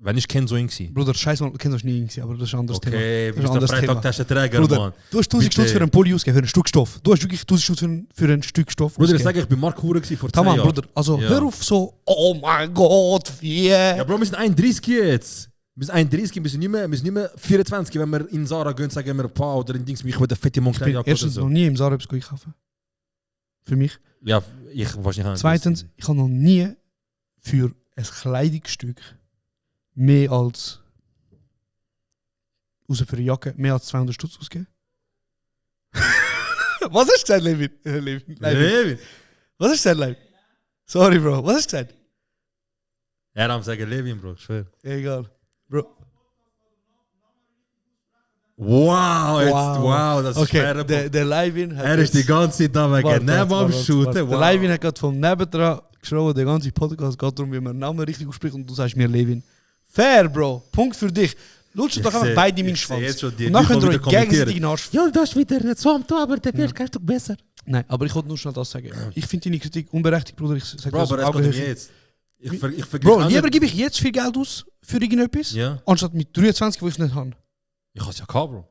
wenn ich kein so ing war. Bruder, scheiß mal, du kennst das nie irgendwie, aber das ist ein anderes Thema. Okay, Das du ist ein bist der anderes Thema. Freitag-Taschenträger, Bruder, Mann. du hast 1000 Stutz für einen Pulli ausgegeben, für ein Stück Stoff. Du hast wirklich 1000 Stutz für ein Stück Stoff Bruder, ich ausgegeben. sage, ich bin Markenhure vor 2 Tamam, Jahren. Bruder, also Ja. hör auf so, oh mein Gott, wie... Ja, Bro, wir sind 31 jetzt. Wir sind 31, wir sind nicht mehr 24, wenn wir in Zara gehen, sagen wir, pa, oder in Dings, ich will eine fette Ich bin Moncler-Jacke oder erstens so. noch nie im Zara etwas gekauft. Für mich. Ja, ich wahrscheinlich. Zweitens, ich habe noch nie für ein Kleidungsstück mehr als... Außer für eine Jacke, mehr als 200 Stutz ausgegeben. Was hast du gesagt, Levin? Levin. Was hast du gesagt, Levin? Sorry, Bro. Was hast du gesagt? Ja, dann sagen Levin, Bro, schwer. Egal. Bro. Wow, wow, das ist Okay, fair, Bro. der Levin hat... Er ist die ganze Zeit da wegen Namen am Shooten. Der Levin hat gerade vom Nebendran geschrieben, der ganze Podcast geht darum, wie man den Namen richtig ausspricht und du sagst mir Levin. Fair, Bro. Punkt für dich. Lutscht doch einfach beide in meinen Schwanz. Und dann könnt ihr euch gegenseitig nachspielen. Ja, das ist wieder so am Tor, aber der wird kannst du besser. Nein, aber ich wollte nur schnell das sagen. Ich finde deine Kritik unberechtigt, Bruder. Ich sage Bro, das aber auf es geht um Augenhöhe. jetzt. Ich vergleiche Bro, lieber gebe ich jetzt viel Geld aus für irgendetwas, Ja. anstatt mit 23, wo ich es nicht habe. Ich habe es ja gehabt, Bro.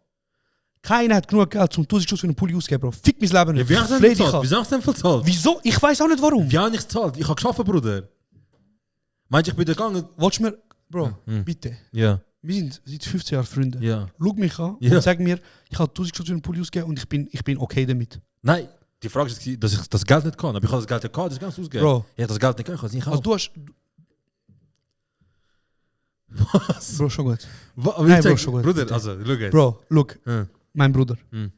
Keiner hat genug Geld, um 1000 Stutz für einen Pulli auszugeben, Bro. Fick mein Leben Ja, nicht. wie hast du Fleh denn dich bezahlt? an. Wieso hast du denn bezahlt? Wieso? Ich weiß auch nicht warum. Wie habe ich gezahlt? Ich habe geschafft, Bruder. Meinst du, ich bin da gegangen? Wolltest du mir... Bro, bitte. Ja. Wir sind seit 15 Jahren Freunde. Ja. Schau mich an Ja. und sag mir, ich habe 1000 Stutz für einen Pulli ausgegeben und ich bin okay damit. Nein, die Frage ist, dass ich das Geld nicht kann. Aber ich habe das Geld nicht gehabt, das ganz ausgegeben. Bro. Ich habe das Geld nicht gehabt, ich habe es nicht Also gehabt. du hast... Was? Bro, schon gut. Aber Nein, ich Bro, check, schon gut. Bruder, also, schau jetzt. Bro, look, Ja. mein Bruder. Hm.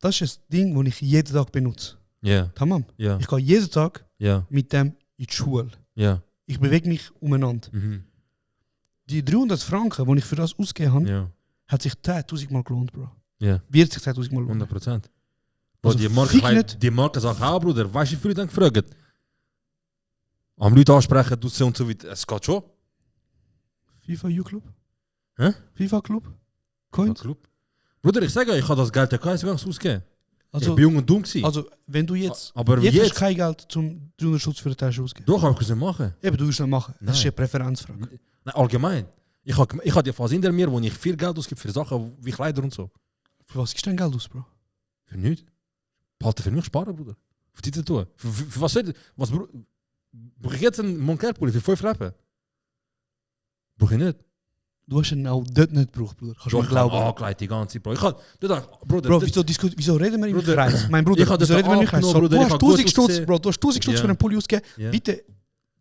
Das ist ein Ding, das ich jeden Tag benutze. Ja, Tamam. ja, Ich gehe jeden Tag ja, mit dem in die Schule. ja. Ich bewege mich umeinander. Mhm. Die 300 Franken, die ich für das ausgegeben habe, Ja, hat sich 10.000 Mal gelohnt, Bro. ja. Wird sich 10.000 Mal gelohnt. 100%. Bro, Also, die fick nicht. Marke sagt auch, Bruder, weißt du, wie viele dann gefragt? Am Leute ansprechen, du und so weiter. Es geht schon. FIFA U-Club? Hä? FIFA Club? Coins? Club. Bruder, ich sage, ich habe das Geld der Kaiser ganz ausgegeben. Ich Also, bin jung und dumm gewesen. also, wenn du jetzt... Aber jetzt, jetzt- hast du kein Geld, zum 300 Stutz für eine Tasche auszugeben. Doch, habe ich es nicht machen. Eben, du wirst es nicht machen. Das ist Nein. eine Präferenzfrage. Nein, allgemein. Ich habe die Phase hinter mir, wo ich viel Geld ausgebe für Sachen wie Kleider und so. Für was gibst du dein Geld aus, Bro? Für nichts. Behalte für mich sparen, Bruder. Für die tun. Für was soll ich? Was brauche ich jetzt einen Moncler-Pulli für 5 Rappen? Brauche ich nicht. Du hast ihn auch dort nicht gebraucht, Bruder. Kannst du mir Ich habe glauben. angekleidet die ganze Zeit, Bro. Bruder, Bro, wieso reden wir im Bruder, Kreis? Mein Bruder, ich hab wieso das reden wir im Kreis? abgenommen, So, Bruder, du ich hast hab gut 1000 Stutz, ausgesehen. Bro, du hast 1000 Stutz Ja. für einen Pulli ausgegeben. Ja. Bitte,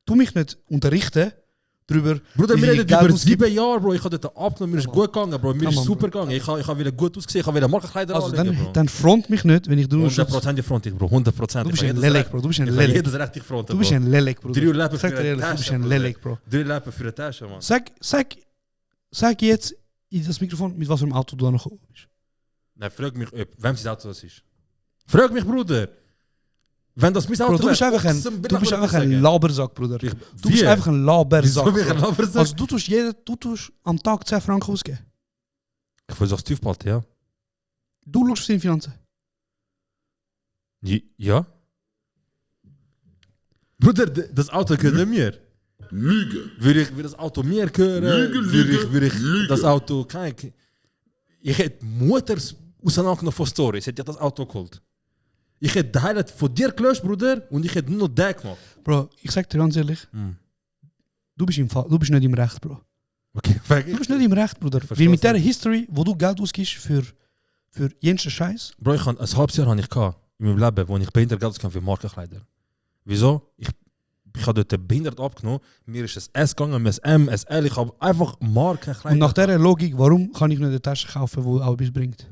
tu mich nicht unterrichten darüber, Bruder, wie wir viel reden Geld über ausgibt. 7 Jahre, Bro. Ich habe dort abgenommen, mir ist gut gegangen, Bro. Mir ist Tamam, super Bro. gegangen. Ich habe wieder gut ausgesehen, ich habe wieder Markenkleider Also anlegen, Bro. dann front mich nicht, wenn ich 300 Stutz... 100% die Front, Bro. 100%. Du bist ein Lelek, Bro. Du bist ein Lelek. Jedes Recht, ich Front, Du bist ein Lelek, Bro. 3 Leppen Sag für dir eine ehrlich, du bist Tasche, ein Bruder. Lelek, Bro. 3 Leppen für eine Tasche, Mann. Sag jetzt in das Mikrofon, mit was für einem Auto du da noch gekommen bist. Nein, frag mich, wem sein Auto das ist. Frag mich, Bruder. Wenn das mein Auto Bro, du bist einfach ein Labersack, Bruder. Du bist einfach ein Labersack. Wieso bin ich ein Bro. Labersack? Also du tust am Tag 10 Franken ausgeben. Ich will so tief behalten, ja. Du schaust auf deine Finanzen. Ja? Bruder, das Auto gehört mir. Lüge. Würde das Auto mir gehören? Würde ich das Auto... Kijk, ich hätte Mutters auseinandergenommen von Stories, hätte ich das Auto geholt. Ich hätte die Highlight von dir gelöscht, Bruder, und ich hätte nur noch den gemacht. Bro, ich sag dir ganz ehrlich, du bist nicht im Recht, Bro. Okay, Du bist nicht im Recht, Bruder. verstehe Weil mit es dieser History, wo du Geld ausgibst für jensten Scheiß, Bro, ich habe ein halbes Jahr gehabt in meinem Leben, wo ich behindert Geld ausgegeben für Markenkleider. Wieso? Ich habe dort behindert abgenommen, mir ist ein S gegangen, ein M, ein L, ich habe einfach Markenkleider. und nach dieser Logik, warum kann ich nicht eine Tasche kaufen, die auch etwas bringt?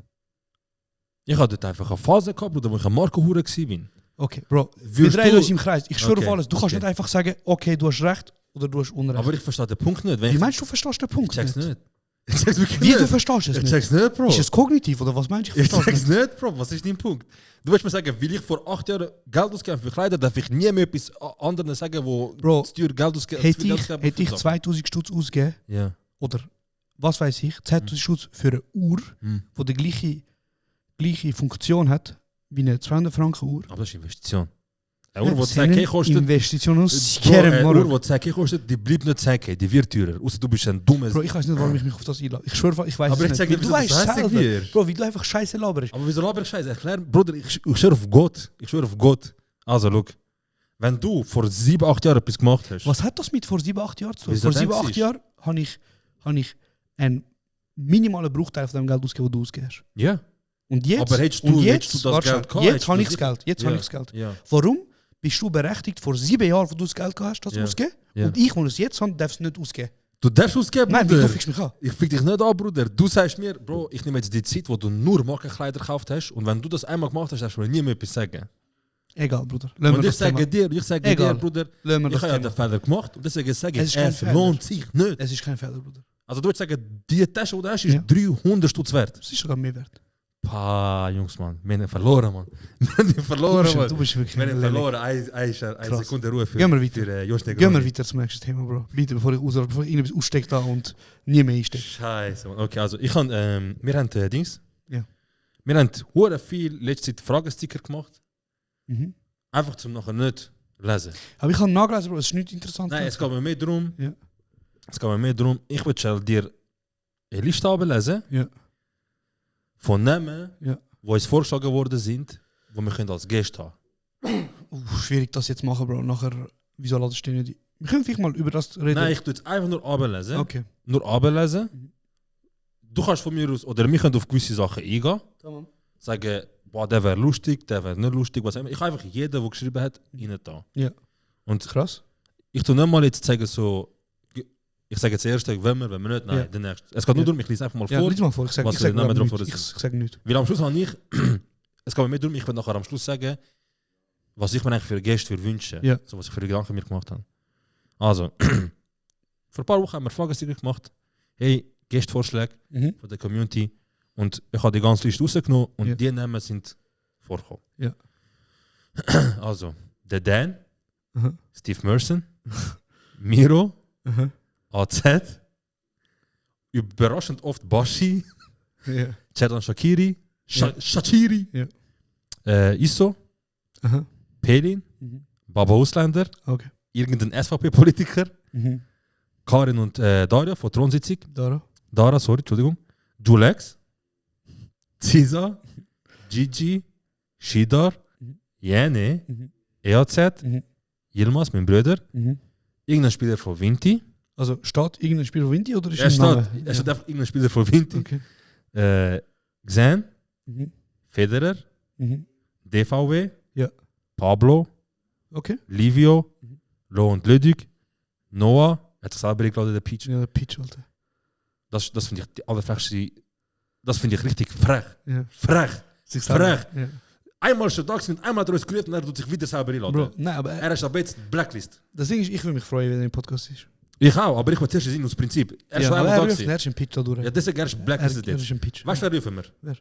Ich hatte dort einfach eine Phase gehabt, Bruder, wo ich eine Markenhure war. Okay, Bro, wir Willst drehen du- uns im Kreis. Ich schwöre Okay, auf alles. Du kannst okay. nicht einfach sagen, okay, du hast Recht oder du hast Unrecht. Aber ich verstehe den Punkt nicht. Wenn Wie ich, meinst du, verstehst den Punkt ich check's nicht. Ich check's wirklich Wie, nicht. du verstehst es Ich nicht? check's nicht, Bro. Ist es kognitiv oder was meinst du? Ich versteh's check's nicht, Bro. Was ist dein Punkt? Du willst mir sagen, will ich vor 8 Jahren Geld ausgeben für Kleider, darf ich nie mehr etwas anderen sagen, wo Bro, zu teuer Geld ausgeben. Hätte ich 2000 Stutz ausgegeben, Ja. oder was weiß ich, 10.000 Stutz für eine Uhr, die die gleiche Funktion hat wie eine 200 Franken Uhr. Aber das ist Investition. Eine Uhr, die Das sind 10k kostet. Investitionen Bro, skerm, eine Uhr, Bro. die 10k kostet, die bleibt nicht 10k, die wird teurer. Außer du bist ein dummes. Bro, ich weiß nicht, warum ich mich auf das einlade. Ich schwöre, ich weiß Aber es ich sag nicht. dir, Du wieso das weißt hässlich selber. wird. Bro, wie du einfach scheiße laberst. Aber wieso laber ich Scheiße? Erklär, Bruder, ich schwöre auf Gott. Ich schwöre auf Gott. Also, look. Wenn du vor 7, 8 Jahren etwas gemacht hast. Was hat das mit vor 7, 8 Jahren zu tun? Wieso Vor 7, denkst 8 du? Jahren habe ich einen minimalen Bruchteil von dem Geld ausgegeben, das du ausgibst. Ja. Und jetzt, Aber hättest und du jetzt, das warte Geld schon, gehabt, jetzt hättest habe du ich das sicher- Geld. Jetzt Ja. habe ich das Geld. Ja. Warum bist du berechtigt, vor 7 Jahren, wo du das Geld gehabt hast, das Ja. auszugeben? Ja. Und ich, wo es jetzt habe, darf es nicht ausgeben. Du darfst ausgeben, Nein, Bruder. du fickst mich an. Ich fick dich nicht an, Bruder. Du sagst mir, Bro, ich nehme jetzt die Zeit, wo du nur Markenkleider gekauft hast. Und wenn du das einmal gemacht hast, darfst du mir nie mehr etwas sagen. Egal, Bruder. Lass mir Und ich das Thema. sage dir, Egal. Bruder, Lass mir ich das habe ja Thema. den Fehler gemacht. Und deswegen sage Es ich, ist kein es Fehler. lohnt sich nicht. Es ist kein Fehler, Bruder. Also du würdest sagen, die Tasche, die du hast, ist Ja. 300 Stutz wert. Es ist sogar mehr wert. Pah, Jungs, man. Wir haben verloren, man. Wir haben verloren, man. Du bist wirklich Wir haben lelijk. verloren. Eine Krass. Sekunde Ruhe für, Gehen wir weiter. für Josh Gehen Negroni. wir weiter zum nächsten Thema, Bro. Bitte, bevor ich irgendwas ausstecke da und nie mehr einstecke. Scheiße, man. Okay, also wir haben Dings. Ja. Wir haben hure viel letzte Zeit Fragesticker gemacht. Mhm. Einfach zum nachher nicht lesen. Aber ich habe nachgelesen, Bro, es ist nicht interessant. Nein, es geht mir mehr darum. Ja. Es geht mir mehr darum, ich will schon dir eine Liste ablesen Ja. von Namen, Ja. die uns vorgeschlagen worden sind, die wir können als Gäste haben. Schwierig das jetzt machen, Bro. Nachher, wieso lassen stehen die? Wir können vielleicht mal über das reden. Nein, ich tue jetzt einfach nur ablesen. Okay. Nur ablesen. Du kannst von mir aus, oder wir können auf gewisse Sachen eingehen. Tamam. Sagen, boah, der wäre lustig, der wäre nicht lustig, was immer. Ich habe einfach jeden, der geschrieben hat, rein da. Ja. Und Krass. ich tue nicht mal jetzt sagen so, ich sage jetzt erst, wenn wir nicht, nein, Ja. der nächste. Es geht nur Ja. darum, ich lese einfach mal Ja, vor. lies mal vor. Ich sage was ich sag der Name nicht. drauf Ich ist. sage nicht. Weil am Schluss habe ich, es geht mir mehr darum, ich will nachher am Schluss sagen, was ich mir eigentlich für Gäste wünsche. Ja. So was ich für Gedanken mir gemacht habe. Also, vor ein paar Wochen haben wir Fragesticker gemacht. Hey, Gästevorschläge Mhm. von der Community. Und ich habe die ganze Liste rausgenommen und Ja. die Namen sind vorgekommen. Ja. Also, der Dan, Aha. Steve Merson, Miro, Aha. AZ, überraschend oft Bashi, Ja. Chetan Shakiri, Ja. Shachiri, Ja. Isso, Aha. Pelin, Mhm. Baba Ausländer, Okay. irgendein SVP-Politiker, Mhm. Karin und Daria von Thronsitzung, Dara. sorry, Entschuldigung, Julex, Ziza, Gigi, Shidar, Mhm. Jene, Mhm. EAZ, Mhm. Yilmaz, mein Bruder, Mhm. irgendein Spieler von Vinti. Also steht irgendein Spiel von Vinti oder ist Er ein steht, Name? er steht einfach irgendein Spieler von Vinti. Okay. Xan, Mhm. Federer, Mhm. DVW, Ja. Pablo, Okay. Livio, Lo und Ludwig, Noah, hat sich selber eingeladen, der Peach. Ja, der Pitch, Alter. Das finde ich die allerfrechste. Das finde ich richtig frech. Ja. Frech. Sich selber- Frech. Ja. Einmal ist er da gewesen, einmal hat er uns gerufen und er tut sich wieder selber einladen. Bro, nein, aber Er ist ab jetzt Blacklist. das Ding ist, ich würde mich freuen, wenn er im Podcast ist. Ich auch, aber ich will zuerst sehen aus Prinzip. Er ist Ja, schon aber einmal da er ruft, gewesen. er ist ein Pitch da durch. Ja, deswegen er ist Blacklisted Er ist jetzt. ein Pitch. Weißt du, wer rufen wir?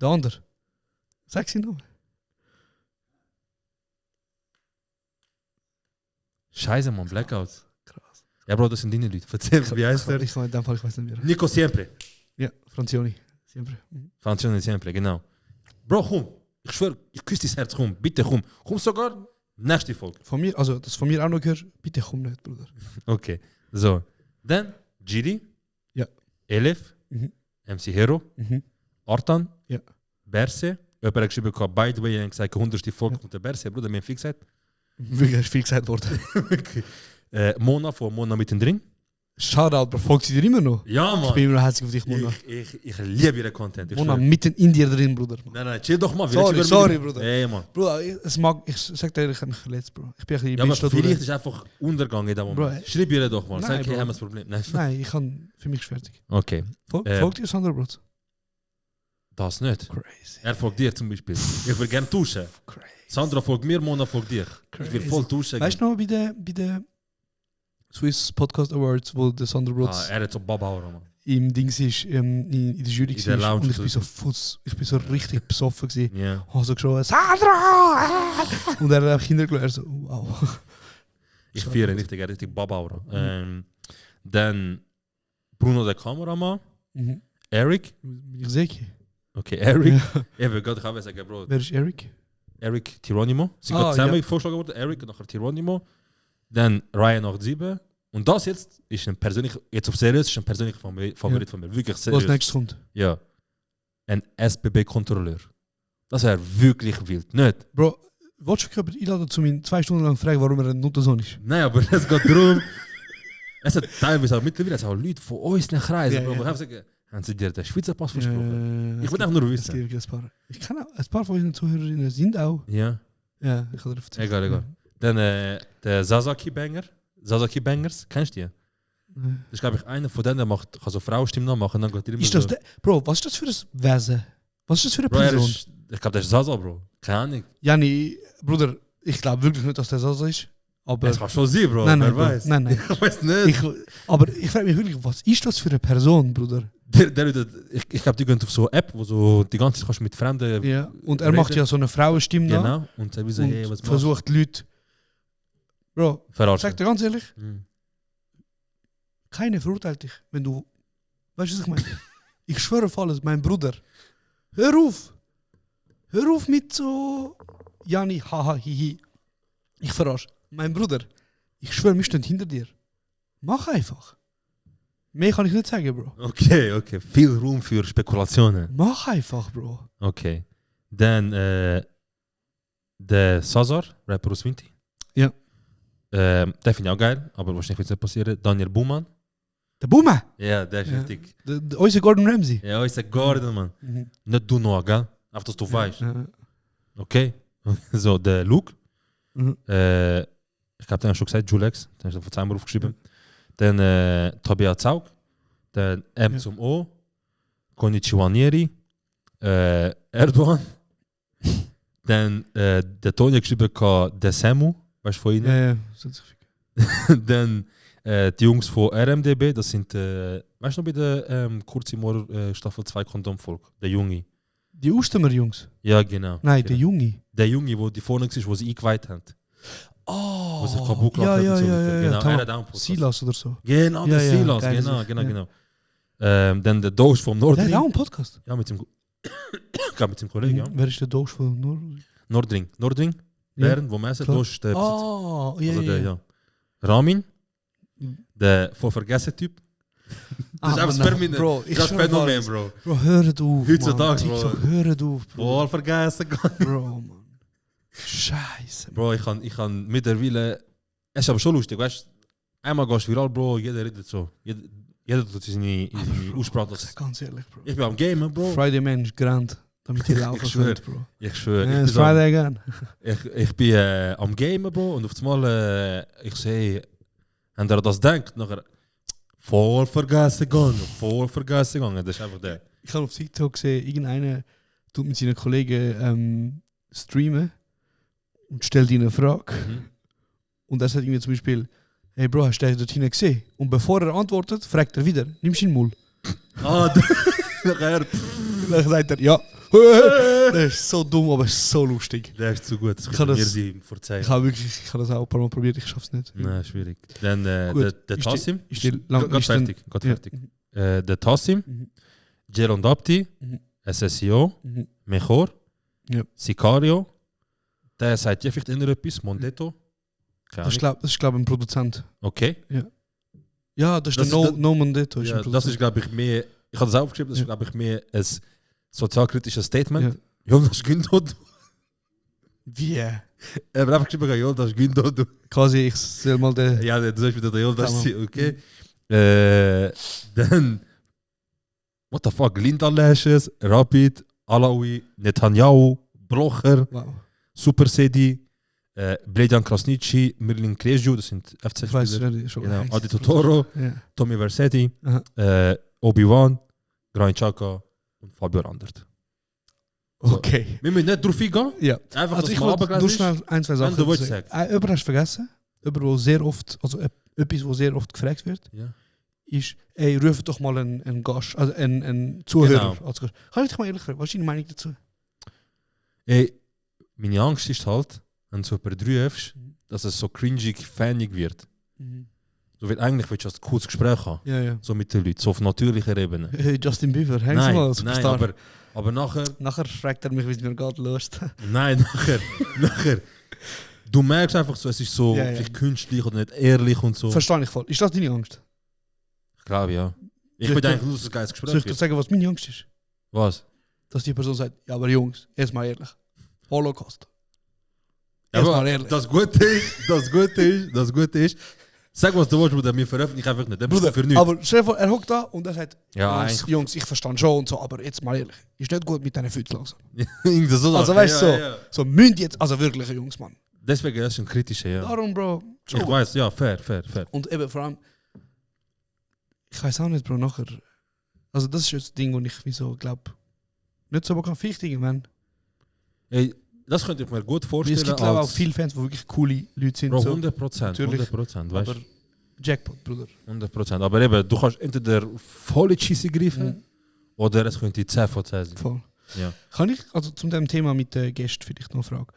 Der andere. Sag sie noch. Scheiße, Mann, Blackout. Krass. Ja, Bro, das sind deine Leute. Erzähl, wie heißt der? Ich in dem Fall, ich weiß nicht mehr. Nico Siempre. Ja, Franzioni. Siempre. Mhm. Franzione Siempre, genau. Bro, komm. Ich schwöre, ich küsse dein Herz, komm. Bitte, komm. Komm sogar nächste Folge. Von mir, also das von mir auch noch gehört, bitte komm nicht, Bruder. Okay. So. Dann Giri. Ja. Elif. Mhm. MC Hero. Mhm. Artan. Ja. Berse. Jemand hat geschrieben, by the way, ich habe gesagt, 100. Folge kommt der Berse. Bruder, mir haben viel gesagt. Wirklich, ist viel gesagt worden. Mona von Mona mittendrin. Shoutout, Bro. Folgt sie dir immer noch? Ja, Ich Mann. bin immer noch herzlich auf dich, Mona. Ich liebe ihren Content. Ich Mona, schwöre. mitten in dir drin, Bruder. Nein, chill doch mal. Sorry, Bruder. Hey, Mann. Bruder, ich sag dir ehrlich, ich habe mich verletzt, Bro. Ich bin ein bisschen Ja, aber bitch da vielleicht durch. ist einfach Untergang in dem Moment. Bro, Schreib ihr doch mal. Nein, Sag, hey, Bro. haben wir das Problem. Nein. Nein, ich kann für mich fertig. Okay. Folgt dir Sandra, Bro? Das nicht. Crazy. Er folgt dir zum Beispiel. Ich will gerne tauschen. Crazy. Sandra folgt mir, Mona folgt dir. Ich will voll tauschen. Weißt du noch, bei der Swiss Podcast Awards, wo der Sandra Brotz. Er hat so Babauer, Mann. im Dings ist, in der Jury In der war. Lounge Und ich bin so richtig besoffen gewesen. Ja. Habe so geschrien, Sandra! Und er hat einfach hintergelegt, so, wow. Ich feiere richtig Babaura. Dann Bruno der Kameramann. Mhm. Eric. Bin ich sicher? Okay, Eric. Eben, Gott, ich habe sagen, Bro. Wer ist Eric? Eric Tironimo. Sie Ah, hat zusammen ja. vorgeschlagen worden. Eric und nachher Tironimo. Dann Ryan 87. Und das jetzt ist ein persönlicher, jetzt auf seriös, ist ein persönlicher Favorit von mir. Wirklich seriös. Was nächstes kommt? Ja. Ein SBB-Kontrolleur. Das wäre wirklich wild, nicht? Bro, willst du mich einladen zu mir 2 Stunden lang fragen, warum er ein Nuttersohn ist? Nein, aber es geht darum. Es hat teilweise auch mittlerweile auch Leute von uns nach Reisen. Ja, Bro, ja. ich habe gesagt, haben sie dir den Schweizer Pass versprochen? Ich will einfach nur wissen. Ich kann auch, ein paar von unseren Zuhörerinnen sind auch. Ja. Ja, ich kann dir erzählen. Egal. Dann der Sasaki-Banger. Sasaki-Bangers, kennst du die? Das ist, glaube ich, einer von denen, der kann so Frauenstimmen nachmachen. Dann geht immer Ist das so. Bro, was ist das für ein Wesen? Was ist das für eine Bro, Person? ich glaube, das ist Sasa, Bro. Keine Ahnung. Jani, Bruder, ich glaube wirklich nicht, dass der Sasa ist. Aber Es kann schon sein, Bro. Nein, Wer Bro. weiß. Nein. Ich weiß nicht. Aber ich frage mich wirklich, was ist das für eine Person, Bruder? Ich glaube, die gehen auf so eine App, wo so die ganze Zeit kannst du mit Fremden. Ja. Und er macht ja so eine Frauenstimme nach Genau. Und dann wie so, und hey, was versucht die Leute. Bro, verarschen. sag dir ganz ehrlich, Mhm. keiner verurteilt dich, wenn du. Weißt du, was ich meine? Ich schwöre auf alles, mein Bruder. Hör auf! Hör auf mit so. Jani, haha, hihi. Ich verarsche. Mein Bruder, ich schwöre, wir stehen hinter dir. Mach einfach. Mehr kann ich nicht sagen, Bro. Okay. Viel Raum für Spekulationen. Mach einfach, Bro. Okay. Dann der Sazar, Rapper aus Winti. Ja. Der finde ich auch geil, aber wahrscheinlich wird es nicht passieren. Daniel Buhmann. Der Boomer! Ja, der ist Ja. richtig. Unser Gordon Ramsay. Ja, ich sag Gordon, man. Mhm. Nicht du noch, gell? Einfach, dass du weißt. Ja. Okay. So, der Luke. Mhm. Ich glaube, den hast du schon gesagt, Julex. Den hast du von zweimal aufgeschrieben. Dann Tabea Zaug. Dann M Ja. zum O. Konnichiwa Nieri. Erdogan. Dann der Toni geschrieben, der Samu. Weißt du von ihnen? Ja. Dann die Jungs von RMDB, das sind, weißt du noch bei der Kurzimor Staffel 2 Kondomvolk, der Junge. Die Ustemer Jungs. Ja, genau. Nein, genau. der Junge. Der Junge, wo die vorne war, wo sie eingeweiht haben. Oh, Wo sich kaputt gemacht ja. hat und so weiter. Genau, Tamam. er hat auch einen Podcast. Silas oder so. Genau, Ja, der ja, Silas, geile genau, Sache, ja. genau. Dann der Doge vom Der Nordring. hat auch einen Podcast. Ja, mit dem, ich glaube mit dem Kollegen, ja. Wer ist der Doge von Nordring, Ja, Bern, wo man sagt, klar. Doge ist der Besitzer. Oh, ja, Also der, ja. ja. Ramin, Mhm. der von vergessen Typ. Das ist einfach das Phänomen. Bro, ich Das ist schwöre auf Phänomen, alles. Bro. Bro, hört auf. Heutzutage, Mann. Bro. TikTok, hört auf, Bro. Voll vergessen. Bro, Mann. Scheiße. Bro, ich kann mittlerweile. Es ist aber schon lustig, weißt du? Einmal gehst du viral, Bro, jeder redet so. Jeder tut seine Aussprache. Ganz ehrlich, Bro. Ich bin am Gamen, Bro. Friday Mensch, Grand. Damit ihr laufen Ich schwör. könnt, Bro. Ich schwöre. Ja, it's Friday again. Ich bin am Gamen, Bro, und auf einmal ich sehe, und er das denkt, nachher voll vergessen gegangen. Das ist einfach der. Ich habe auf TikTok gesehen, irgendeiner tut mit seinen Kollegen streamen und stellt ihnen eine Frage. Und er sagt irgendwie zum Beispiel, hey Bro, hast du den dort hinten gesehen? Und bevor er antwortet, fragt er wieder, nimmst du ihn Mund? Ah, nachher. Dann sagt er, ja. Das ist so dumm, aber so lustig. Der ist zu gut, das Ich kann kann mir das- sie verzeihen. Ich habe das auch ein paar Mal probiert, ich schaffe es nicht. Nein, schwierig. Dann Gut, der ist Tassim. die- ist die lang- Geht ist dann- fertig, geht Ja. fertig. Der Tassim, Mhm. Jeron Dapti, Mhm. SSIO, Mhm. Mejor, Ja. Sicario, der sagt ja vielleicht immer etwas, Mondetto. Keine Das ist, Ahnung. glaube ich, ein Produzent. Okay. Ja, das ist Das der ist- No Mondetto. Ja, das ist, glaube ich, mehr, ich habe das aufgeschrieben, das ist, Ja. glaube ich, mehr ein sozialkritisches Statement. Ja. Jonas Gündodo. Wie? Er hat einfach geschrieben, Jonas Gündodo. Quasi, ich soll mal den... Ja, das ist wieder der Jonas, Tamam. okay. Dann, what the fuck, Linda Lashes, Rapid, Alaoui, Netanyahu, Blocher, Wow. Super Sedi, Blejan Krasnici, Mirlin Krejju, das sind Ich weiß FC-Spieler. nicht, schon Genau. heiß. Adi Totoro, Ja. Tommy Versetti, Aha. Obi-Wan, Granit Xhaka und Fabio Randert. So. Okay. Wir müssen nicht drauf eingehen. Ja. Einfach, Also dass ich man wollte runtergelesen nur ist. schnell ein, zwei Wenn Sachen du willst sagen. sagen. Jemand hast du vergessen. Jemand, wo sehr oft, also etwas, wo sehr oft gefragt wird. Ja. ist, ey, rufe doch mal einen Gast, also einen Zuhörer Genau. als Gast. Kann ich dich mal ehrlich fragen, was ist deine Meinung dazu? Ey, meine Angst ist halt, wenn du so jemanden rufst, dass es so cringig, fanig wird. So wird eigentlich willst du ein cooles Gespräch haben. Ja. So mit den Leuten, so auf natürlicher Ebene. Hey, Justin Bieber, hängst Nein, du mal, nein, aber nachher... Nachher fragt er mich, wie es mir geht, los. Nein, nachher. Du merkst einfach so, es ist so Ja. vielleicht künstlich oder nicht ehrlich und so. Verstehe ich voll. Ist das deine Angst? Ich glaube, ja. Ich Soll will ich eigentlich dir- nur, dass es ein geiles Soll Gespräch ich dir wird. sagen, was meine Angst ist? Was? Dass die Person sagt, ja, aber Jungs, jetzt mal ehrlich. Holocaust. Ja, Jetzt aber mal ehrlich. das Gute ist, sag was du willst, Bruder, wir veröffentlichen einfach nicht. Dann bist du Bruder, für nichts. aber stell dir vor, er hockt da und er sagt, Ja, Jungs, ich verstehe schon und so, aber jetzt mal ehrlich, ist nicht gut mit deinen Füßen langsam. Irgendwie so Also Sachen, weißt du, ja. so münd jetzt, also wirkliche Jungs, Mann. Deswegen ist es ein kritischer, ja. Darum, Bro. Ich weiß, ja, fair. Und eben vor allem, ich weiß auch nicht, Bro, nachher. Also das ist jetzt das Ding, wo ich wie so glaube, nicht so bekannt vielleicht irgendwann. Ey, das könnte ich mir gut Weil vorstellen. es gibt glaube ich auch viele Fans, die wirklich coole Leute sind. Bro, so. 100%, Natürlich. 100%, weißt Aber Jackpot, Bruder. 100%. Aber eben, du kannst entweder voll in die Scheisse greifen oder es könnte 10 von 10 sein. Voll. Ja. Kann ich also zum dem Thema mit den Gästen vielleicht noch eine Frage?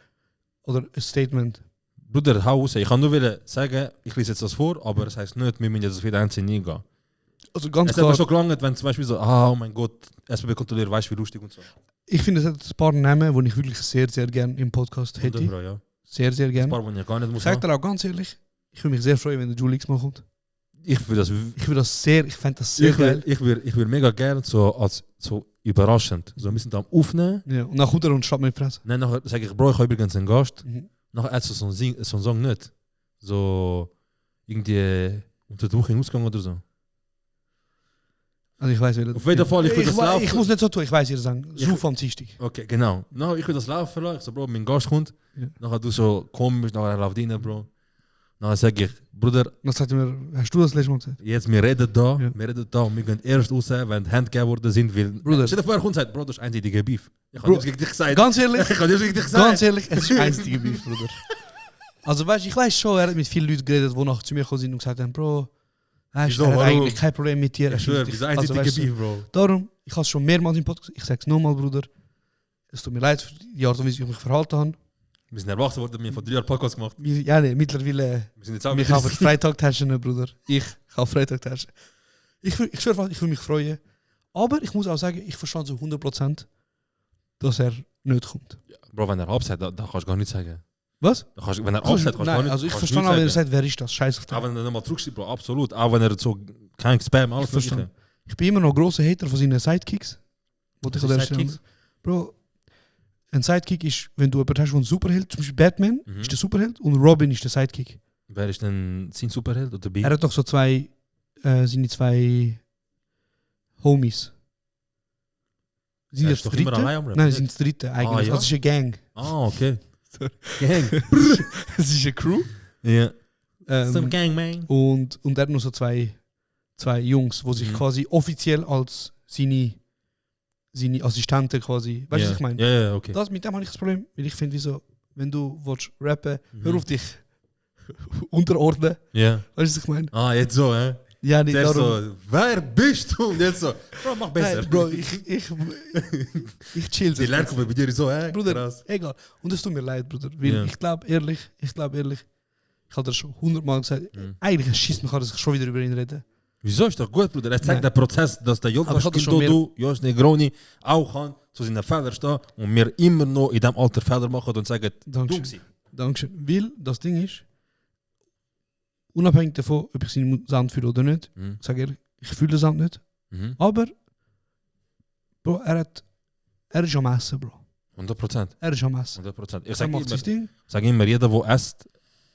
Oder ein Statement? Bruder, hau raus. Ich kann nur sagen, ich lese jetzt das vor, aber es heisst nicht, wir müssen jetzt wieder einzeln eingehen. Also ganz Es hat mir klar, schon gelangt, wenn zum Beispiel so, oh mein Gott, SBB kontrolliert, weißt du, wie lustig und so. ich finde, es hat ein paar Namen, die ich wirklich sehr, sehr gerne im Podcast hätte. 100 Bro, ja. Sehr, sehr Ein gerne. paar, die ich gar nicht muss Ich sage haben. dir auch ganz ehrlich, ich würde mich sehr freuen, wenn der Julix mal kommt. Ich will das, Ich würde das sehr, ich fände das sehr geil. ich will mega gerne so als so überraschend. So, wir sind am Aufnehmen. Ja, und dann kommt er und schaut mir in die Fresse. Dann nachher sage ich, Bro, ich habe übrigens einen Gast. Mhm. Nachher hat so einen Song nicht. So irgendwie unter der Woche in Ausgang oder so. Also ich weiß, wie Auf jeden Fall, ich will das laufen. Ich muss nicht so tun, ich weiß ihr sagen. Ich- So am Dienstag. Okay, genau. Nou, ich will das laufen lassen. Ich so, Bro, mein Gast kommt. Ja. Nachher du so komisch, nachher läuft rein, Bro. Nachher sage ich, Bruder, Dann sagt er mir, hast du das letzte Mal gesagt? jetzt wir reden da, Ja. und wir gehen erst raus, wenn die Hände gegeben worden sind. Weil, Bruder. stell dir vor, er kommt und sagt, Bro, das ist einseitiger Beef. Ich Bro, habe nichts gegen dich gesagt. Ganz ehrlich, Ich habe nichts gegen dich gesagt. ganz ehrlich, es ist einstige Beef, Bruder. Also weißt, ich weiß schon, er hat mit vielen Leuten geredet, die nachher zu mir gekommen sind und gesagt haben, Bro, er Wieso, hat warum? eigentlich kein Problem mit dir. er Ich schwöre, findet dich- wieso also, einseitiger weißt du, Beef, Bro? Darum, ich habe es schon mehrmals im Podcast, ich sage es nochmal, Bruder, es tut mir leid für die Art und Weise, wie ich mich verhalten habe. Wir sind erwachsen worden, wir haben vor 3 Jahren Podcast gemacht. Ja, nee, mittlerweile, Wir sind jetzt auch wir kaufen Freitagtaschen, Bruder. Ich kaufe Freitagtaschen. Ich schwöre fast, ich würde mich freuen. Aber ich muss auch sagen, ich verstehe zu 100%, dass er nicht kommt. Bro, wenn er absagt, da kannst du gar nichts sagen. Was? Da kannst, wenn er absagt, kannst du gar Nein, nicht also ich kannst verstehe nichts auch, wenn er sagen. sagt, wer ist das? Scheiß auf Auch den. wenn er nochmal zurückschreibt, Bro, absolut. Auch wenn er so kein Spam, alles Ich verstehe. Mögliche. Ich bin immer noch grosser Hater von seinen Sidekicks. Was ich ist an der Stelle- Sidekicks? Bro, ein Sidekick ist, wenn du jemanden hast, der ein Superheld, zum Beispiel Batman Mhm. ist der Superheld und Robin ist der Sidekick. Wer ist denn sein Superheld oder Beef? Er hat doch so seine zwei Homies. Sind Er jetzt ist doch dritte? immer allein am Rappen, Nein, nicht? sie sind das dritte eigentlich. Ah, ja? Also es ist eine Gang. Ah, okay. Sorry. Gang. Es ist eine Crew. Ja. Ähm, Gang, man. und er hat noch so zwei Jungs, die sich Mhm. quasi offiziell als seine Assistenten quasi. Weißt du, was ich meine? Ja, okay. Das, mit dem habe ich das Problem, weil ich finde, wieso, wenn du willst rappen, Mhm. hör auf dich unterordnen. Ja. Weißt du, was ich meine? Ah, jetzt so, hä? Ja, nicht Zuerst darum. so, wer bist du? Und jetzt so, Bro, mach besser. Nein, Bro, ich chill Die lernen bei dir so, hä? Bruder, Krass. egal. Und es tut mir leid, Bruder. Weil Ja. ich glaube ehrlich, ich habe das schon 100-mal gesagt, Mhm. eigentlich schießt mich an, dass ich schon wieder über ihn rede. Wieso ist doch gut, Bruder? Er zeigt Nein. den Prozess, dass der Aber ich hatte Jonas schon mehr- du, Jos Negroni, auch kann zu seinen Fehlern stehen und wir immer noch in diesem Alter Fehler machen und sagen, Dankeschön. dumm sein. Dankeschön. Weil das Ding ist, unabhängig davon, ob ich seinen Sound fühle oder nicht, Mhm. ich sage ehrlich, ich fühle den Sound nicht. Mhm. Aber, Bro, er ist am Essen, Bro. 100%. Er ist am Essen. 100%. Ich Er sage macht immer, sein Ding. jeder, der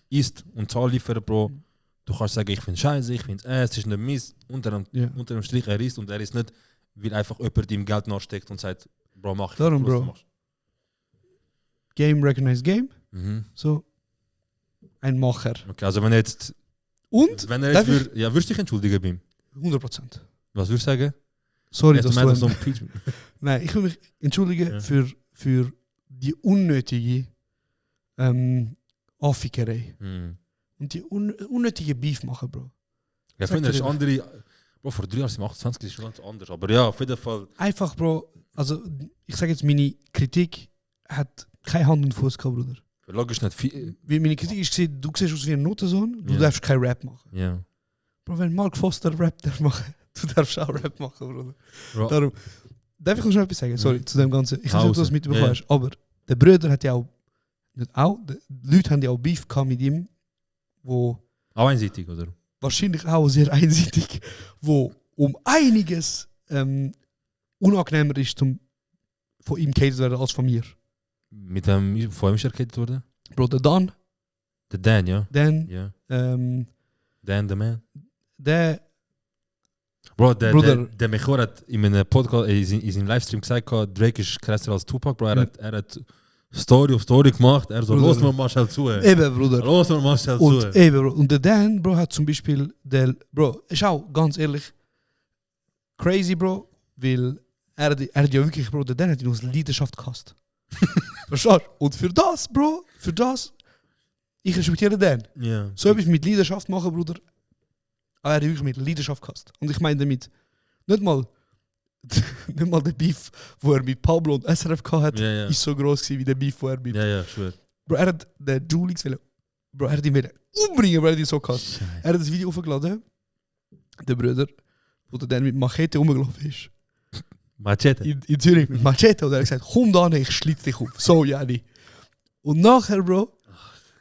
isst und Zahl liefert, Bro, du kannst sagen, ich finde Scheiße, ich finde es ist nicht mies. Unter dem Strich, er isst und er ist nicht, weil einfach jemand ihm Geld nachsteckt und sagt, Bro, mach ich. Darum, was du Bro. machst. Game recognized Game. Mhm. So. Ein Macher. Okay, also wenn er jetzt, Und? wenn er Darf jetzt ja, würdest du dich entschuldigen bei ihm? 100%. Was würdest du sagen? Sorry, Jetzt dass meint er du... so ein Impeachment. Nein, ich will mich entschuldigen Ja. für die unnötige Anfickerei. Mhm. Und die unnötige Beef machen, Bro. Ja, ich Sag finde, es dir ist andere, Bro, vor 3 Jahren sind wir 28, das ist schon ganz anders. Aber ja, auf jeden Fall. Einfach, Bro, also ich sage jetzt, meine Kritik hat keine Hand und Fuß gehabt, Bruder. Logisch nicht viel. Wie meine Kritik ist gesehen, du siehst aus wie ein Notensohn, du Ja. darfst kein Rap machen. Ja. Bro, wenn Mark Foster Rap darf machen, du darfst auch Rap machen, Bruder. Bro. Darum, darf ich noch schnell etwas sagen? Sorry, zu dem Ganzen. Ich weiß nicht, ob du das Hause. mitbekommen hast, aber der Bruder hat ja auch, nicht auch, die Leute haben ja auch Beef gehabt mit ihm, wo Auch einseitig, oder? wahrscheinlich auch sehr einseitig, wo um einiges unangenehmer ist, zum von ihm gehatet werden als von mir. Mit dem, vor wem ist er gehatet worden? Bro, der Dan, Der Dan, ja. Dan, Ja. ähm, Dan, the man. der, Bro, der Bruder. Mechor hat in einem Podcast, in seinem Livestream gesagt, Drake ist krasser als Tupac, Bro. Er hat Story auf Story gemacht. Er so, Bruder. los mal Marshall zu. eben, Bruder. Los mal Marshall Und zu. eben, Bro. Und der Dan, Bro, hat zum Beispiel, Bro, ist auch ganz ehrlich, crazy, Bro, weil er hat ja wirklich, Bro, der Dan hat ihn aus Leidenschaft gehasst. Verstehst du? Und für das, Bro, ich respektiere den. Ja. So etwas mit Leidenschaft machen, Bruder. Aber er hat wirklich mit Leidenschaft gehasst. Und ich meine damit, nicht mal der Beef, wo er mit Pablo und SRF hatte, Ja, ja. ist so groß gewesen wie der Beef, wo er mit... Ja, ja, schwör. Bro, er hat den Julix Bro, er hat ihn wieder umbringen, weil er ihn so gehasst. Er hat das Video aufgeladen, der Bruder, wo der dann mit Machete rumgelaufen ist. Machete. In Zürich mit Machete. Und er hat gesagt, komm da, ich schlitz dich auf. So, Jani. Und nachher, Bro,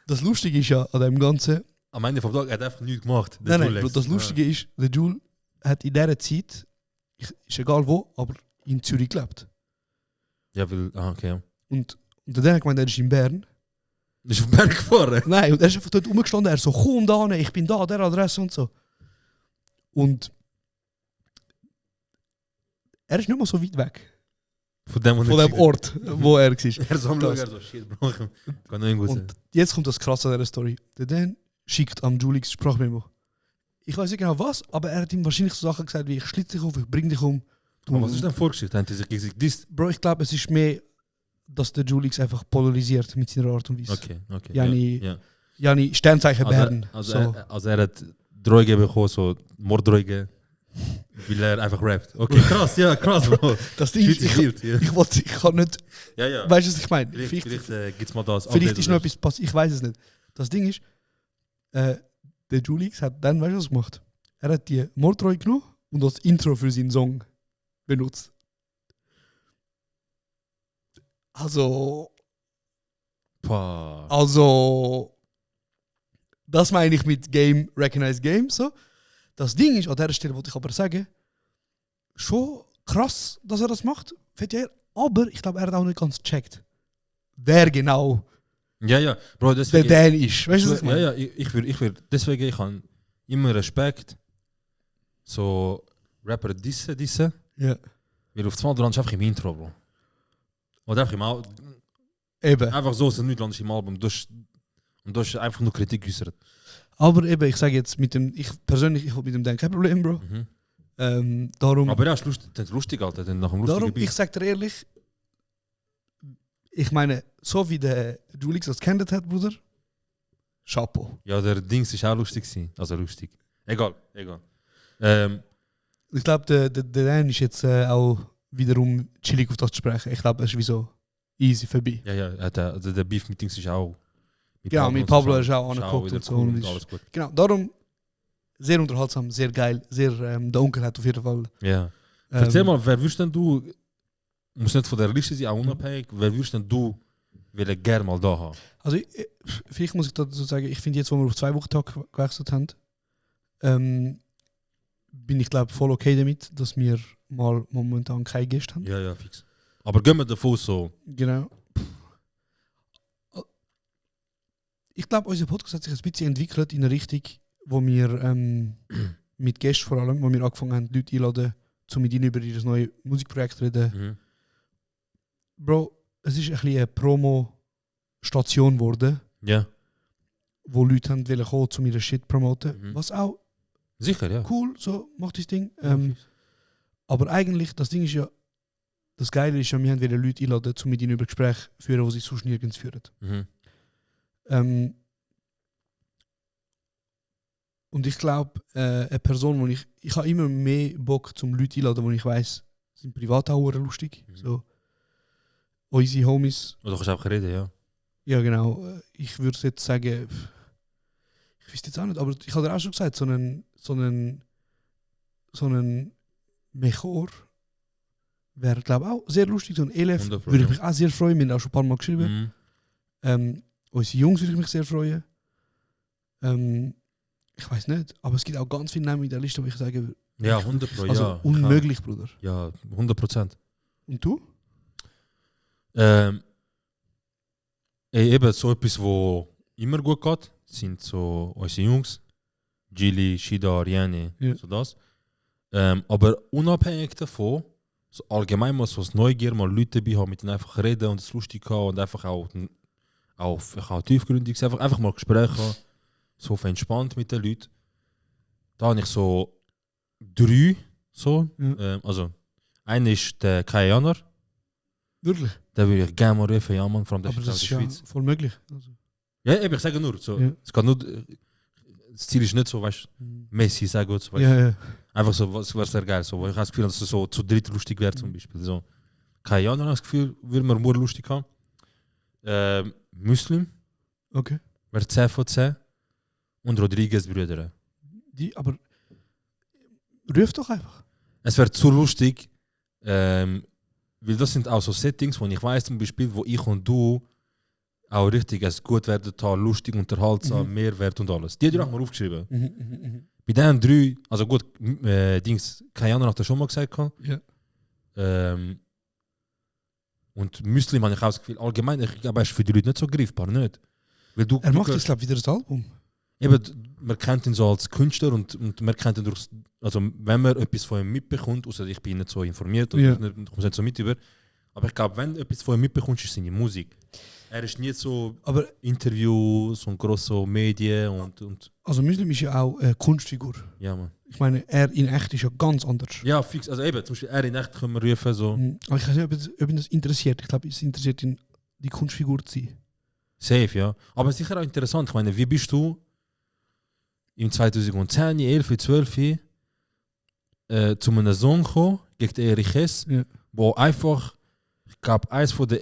das Lustige ist ja an dem Ganzen, Am Ende vom Tag hat er einfach nichts gemacht. der nein, Julex. Bro, das Lustige ist, der Jul hat in dieser Zeit, ist egal wo, aber in Zürich gelebt. Ja, weil, okay. Ja. Und dann hat gemeint, er ist in Bern. Ist auf den Berg gefahren. Nein, und er ist einfach dort rumgestanden, er so, komm da, ich bin da, der Adresse und so. Und er ist nicht mal so weit weg Von dem, von dem Ort, wo er war. Er so am Das. Schauen, er so, shit, Bro. Ich kann noch irgendwo sein. Und jetzt kommt das Krasse an dieser Story. Der Dan schickt am Julix Sprachmemo. Ich weiß nicht genau was, aber er hat ihm wahrscheinlich so Sachen gesagt wie, ich schlitze dich auf, ich bring dich um. Aber was ist denn Vorgeschichte? Haben die sich gegen sich gedisst? Bro, ich glaube, es ist mehr, dass der Julix einfach polarisiert mit seiner Art und Weise. Okay. Jani, Ja. Jani, Sternzeichen Also, Bern. also, so. also er hat Drogen bekommen, so Morddrogen, weil er einfach rappt. Okay, krass, ja, krass, Bro. Das Ding ist, Shit, wild, ja. ich kann nicht, Ja, ja. weißt du, was ich meine? Vielleicht gibt's mal das. Vielleicht Update ist noch oder etwas passiert, ich weiß es nicht. Das Ding ist, der Julix hat dann, weißt du, was gemacht? Er hat die Mordtreu genommen und als Intro für seinen Song benutzt. Also, das meine ich mit Game, Recognize Game, so. Das Ding ist, an dieser Stelle wollte ich aber sagen, schon krass, dass er das macht, aber ich glaube, er hat auch nicht ganz gecheckt, wer genau Ja, ja, Bro, der deswegen. Dan ist. Weißt du, was ich Ja, meine? ja, ich will, deswegen, ich habe immer Respekt. So, Rapper dissen. Ja. Weil auf das Mal du landest einfach im Intro, Bro. Oder einfach im Album. Eben. Einfach so, dass du nicht landest im Album. Und du hast einfach nur Kritik geäußert. Aber eben, ich sage jetzt, ich persönlich habe mit dem Dan kein Problem, Bro. Darum, Aber ja, ist lustig, das ist lustig, Alter. Dann nach dem lustigen darum ich Beat. sage dir ehrlich, ich meine, so wie der Julix das kennt hat, Bruder, Chapeau. Ja, der Dings ist auch lustig gewesen. Also lustig. Egal. Ich glaube, der Dan ist jetzt auch wiederum chillig auf das zu sprechen. Ich glaube, es ist wie so easy vorbei. Ja, der Beef mit Dings ist auch. Genau, mit Pablo ist auch wieder angeguckt und so. cool Und und ist, alles gut. genau, darum sehr unterhaltsam, sehr geil, sehr, der Onkel hat auf jeden Fall. Ja. Erzähl mal, wer würdest denn du, muss nicht von der Liste sein, auch unabhängig, wer würdest denn du gerne mal da haben? Also, vielleicht muss ich dazu sagen, ich finde jetzt, wo wir auf 2 Wochentag gewechselt haben, bin ich glaube voll okay damit, dass wir mal momentan keine Gäste haben. Ja, fix. Aber gehen wir davon so. Genau. Ich glaube, unser Podcast hat sich ein bisschen entwickelt in eine Richtung, wo wir mit Gästen vor allem, wo wir angefangen haben, Leute einladen, um mit ihnen über ihr neues Musikprojekt zu reden. Bro, es ist ein bisschen eine Promo-Station geworden, Ja. wo Leute haben wollen kommen, um ihre Shit zu promoten. Was auch Sicher, ja. cool, so macht das Ding. Aber eigentlich, das Ding ist ja, das Geile ist ja, wir haben wieder Leute einladen, um mit ihnen über Gespräche zu führen, die sie sonst nirgends führen. Und ich glaube, eine Person, wo ich habe immer mehr Bock zum Leute einladen, wo ich weiss, sind privat auch lustig. So, unsere Homies. Oder kannst du einfach reden, ja. Ja, genau. Ich würde jetzt sagen, ich weiß jetzt auch nicht, aber ich habe dir auch schon gesagt, so einen Mechor wäre, glaube ich, auch sehr lustig. So ein Elef 100%, würde ich mich auch sehr freuen. Wir haben auch schon ein paar Mal geschrieben. Mhm. Unsere Jungs würde ich mich sehr freuen. Ich weiß nicht, aber es gibt auch ganz viele Namen in der Liste, wo ich sage, Ja, 100%, also ja. unmöglich, Bruder. Ja, 100%. Und du? Eben so etwas, wo immer gut geht, sind so unsere Jungs. Gili, Shida, Ariane, Ja. so das. Aber unabhängig davon, so allgemein mal so als Neugier, mal Leute dabei haben, mit ihnen einfach reden und es lustig haben und einfach auch tiefgründig, einfach mal Gespräche haben, so entspannt mit den Leuten. Da habe ich so 3, so. Ja. Also, einer ist der Kajaner, Wirklich? den würde ich gerne mal rufen, ja Mann, vor allem der Aber ist das aus ist der ja Schweiz. voll möglich. Also. Ja, eben, ich sage nur, so, Ja. es geht nur, das Ziel ist nicht so, weißt du, Messi, sag gut, so, weißt, Ja, ja. einfach so, was wäre sehr geil, so, wo ich habe das Gefühl, dass es so zu dritt lustig wäre zum Beispiel, so. Kajaner habe ich das Gefühl, würde man nur lustig haben. Muslim Okay. wäre 10 von 10 und Rodriguez-Brüder. Aber ruf doch einfach. Es wäre zu lustig, weil das sind auch so Settings, wo ich weiß zum Beispiel, wo ich und du auch richtig es gut werden, lustig, unterhaltsam, Mehrwert und alles. Die habe ich auch mal aufgeschrieben. Bei den 3, also gut, Dings, Kajaner hat das schon mal gesagt. Ja. Und Muslim habe ich auch das Gefühl, allgemein, ich glaube, er ist für die Leute nicht so greifbar, nicht? Weil du, Er du macht hörst- jetzt, glaube ich, wieder das Album. Eben, man kennt ihn so als Künstler und man kennt ihn durch, also wenn man etwas von ihm mitbekommt, außer ich bin nicht so informiert oder Ja. ich komme nicht so mit über, aber ich glaube, wenn du etwas von ihm mitbekommst, ist seine Musik. Er ist nicht so Aber Interviews und grosse Medien und also Muslim ist ja auch eine Kunstfigur. ja, man. Ich meine, er in echt ist ja ganz anders. Ja, fix, also eben, zum Beispiel er in echt können wir rufen, so Aber ich weiß nicht, ob ihn das interessiert. Ich glaube, es interessiert ihn, die Kunstfigur zu sein. safe, ja. Aber sicher auch interessant, ich meine, wie bist du im 2010, 11, 12 zu einem Song gekommen, gegen den Erich Hess, Ja. wo einfach, ich glaube, eines von der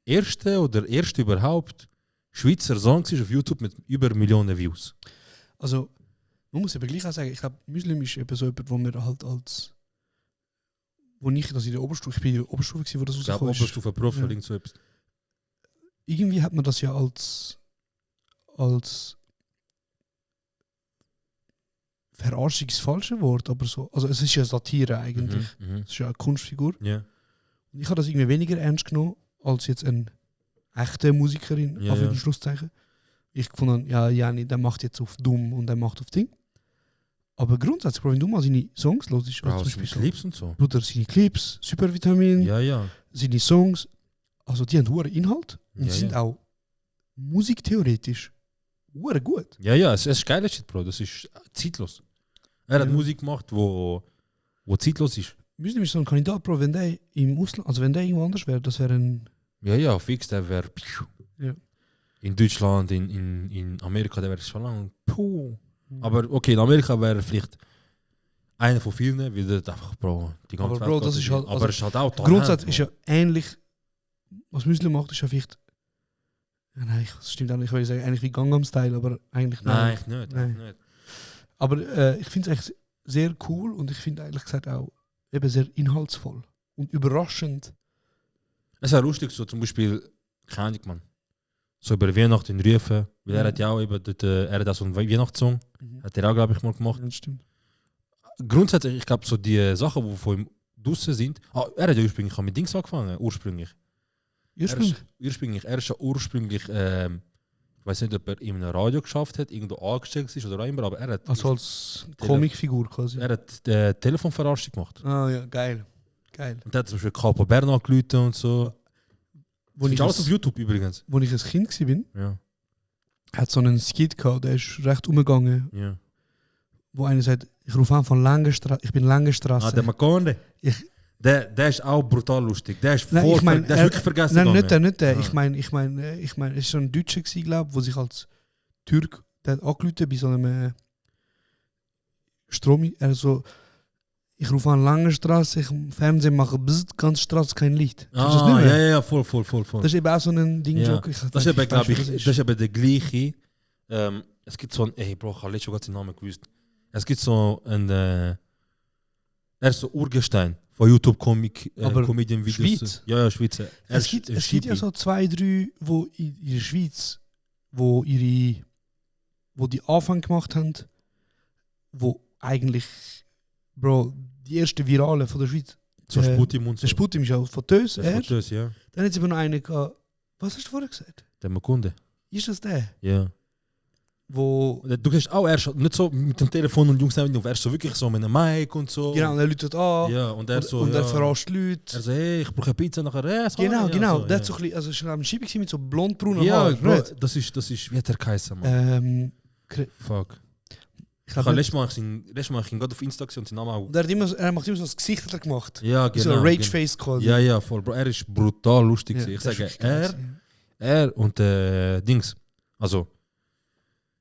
ersten oder erste überhaupt Schweizer Songs ist auf YouTube mit über Millionen Views. Also, man muss eben gleich auch sagen, ich glaube, Muslim ist eben so jemand, wo wir halt als. Wo ich das in der Oberstufe, ich bin in der Oberstufe, gewesen, wo das Ich glaube, rausgekommen ist. Oberstufe Prof Ja. oder irgend so etwas. Irgendwie hat man das ja als Verarschung ist das falsche Wort, aber so. Also, es ist ja Satire eigentlich. Mhm. Es ist ja eine Kunstfigur. Ja. Und ich habe das irgendwie weniger ernst genommen als jetzt eine echte Musikerin, Ja, auf ja. den Schlusszeichen. Ich fand, ja, Jani, der macht jetzt auf dumm und der macht auf Ding. Aber grundsätzlich, Bro, wenn du mal seine Songs hörst, Bro, also zum seine Beispiel so, Clips und so. Bruder, seine Clips, Supervitamin, Ja, ja. seine Songs, also die haben hohen Inhalt und Ja, sind ja. auch musiktheoretisch hohen gut. Ja, ja, es ist geiler Shit, Bro. Das ist zeitlos. Er hat Ja. Musik gemacht, wo zeitlos ist. Muslim ist so ein Kandidat, Bro, wenn der im Ausland, also wenn der irgendwo anders wäre, das wäre ein. Ja, ja, fix, der wäre. Ja. In Deutschland, in Amerika, der wäre schon lange. Puh. Aber okay, in Amerika wäre er vielleicht einer von vielen, weil das einfach, Bro, die ganze Aber Welt Bro, geht das ist hin. halt- Aber also es ist halt auch Grundsätzlich ist ja ähnlich, was Muslim macht, ist ja vielleicht. Ja, nein, das stimmt auch nicht, ich würde sagen, eigentlich wie Gangnam Style, aber eigentlich Nein, eigentlich nicht. Nein. Eigentlich nicht. Aber ich finde es eigentlich sehr cool und ich finde ehrlich gesagt auch eben sehr inhaltsvoll und überraschend. Es wäre lustig, so zum Beispiel, keine Ahnung, man. So über Weihnachten rufen, weil er hat ja auch eben, er hat auch so einen Weihnachtssong, hat er auch, glaube ich, mal gemacht. Ja, das stimmt. Grundsätzlich, ich glaube, so die Sachen, die von ihm draussen sind, er hat ja ursprünglich auch mit Dings angefangen, ursprünglich. Er ist ja ursprünglich, ich weiß nicht, ob er in einem Radio geschafft hat, irgendwo angestellt ist oder auch immer, aber er hat, Also als Comicfigur quasi. er hat Telefonverarschung gemacht. Ah ja, geil. Geil. Und er hat zum Beispiel Capo Bern angerufen und so. Wo Das ich, ist alles auf als, YouTube übrigens. wo ich als Kind war, Ja, hat so einen Skit gehabt, der ist recht umgegangen, ja. wo einer sagt, ich rufe an von Langenstraße, ich bin Langenstraße. Der Maconde. Ich- Der ist auch brutal lustig. Der ist, Nein, ich mein, der ist wirklich vergessen Nein, gegangen. nicht der. Ah. Ich meine, es ist so ein Deutscher gewesen, glaube ich, der sich als Türk, der hat angerufen bei so einem Strom, also ich rufe an Langenstraße, ich im Fernsehen mache bzzzt, ganze Straße kein Licht. Kennst du das nicht mehr? ja, voll. Das ist eben auch so ein Ding, Ja. Joke. Das ist eben, glaube ich, das ist eben der gleiche. Es gibt so ein, ey Bro, ich habe letztes Mal den Namen gewusst. Es gibt so ein, er ist so Urgestein von YouTube-Comedian-Videos. Schweiz? Ja, Schweiz. Es gibt ja so 2, 3, wo in der Schweiz, wo die Anfang gemacht haben, wo eigentlich, Bro, die erste Virale von der Schweiz. So Sputim und so. Der Sputim ist auch von Tös, Das ist das, ja. Dann hat es aber noch einen gehabt. Was hast du vorher gesagt? Der Makunde. Ist das der? Ja. Wo. Du gehst auch erst nicht so mit dem Telefon und Jungs nehmen, du erst so wirklich so mit einem Mic und so. Genau, und er läutet an. Ja, und er so. Und ja. er verarscht Leute. Er so, hey, ich brauche eine Pizza nachher. Genau. So, Der hat so ein bisschen, also es war ein Schiebe mit so blond-braunen ja, Haaren. Bro, nicht? das ist, wie hat der geheißen, Mann? Fuck. Ich Ich habe glaube, letztes Mal gerade auf Insta gesehen und seinen Namen auch. und er macht immer so das Gesicht hat er gemacht. Ja, So genau. ein Rage-Face quasi. Ja, voll, Bro. Er ist brutal lustig. Ja, Ich das ist sage, wirklich krass, er und Dings. Also,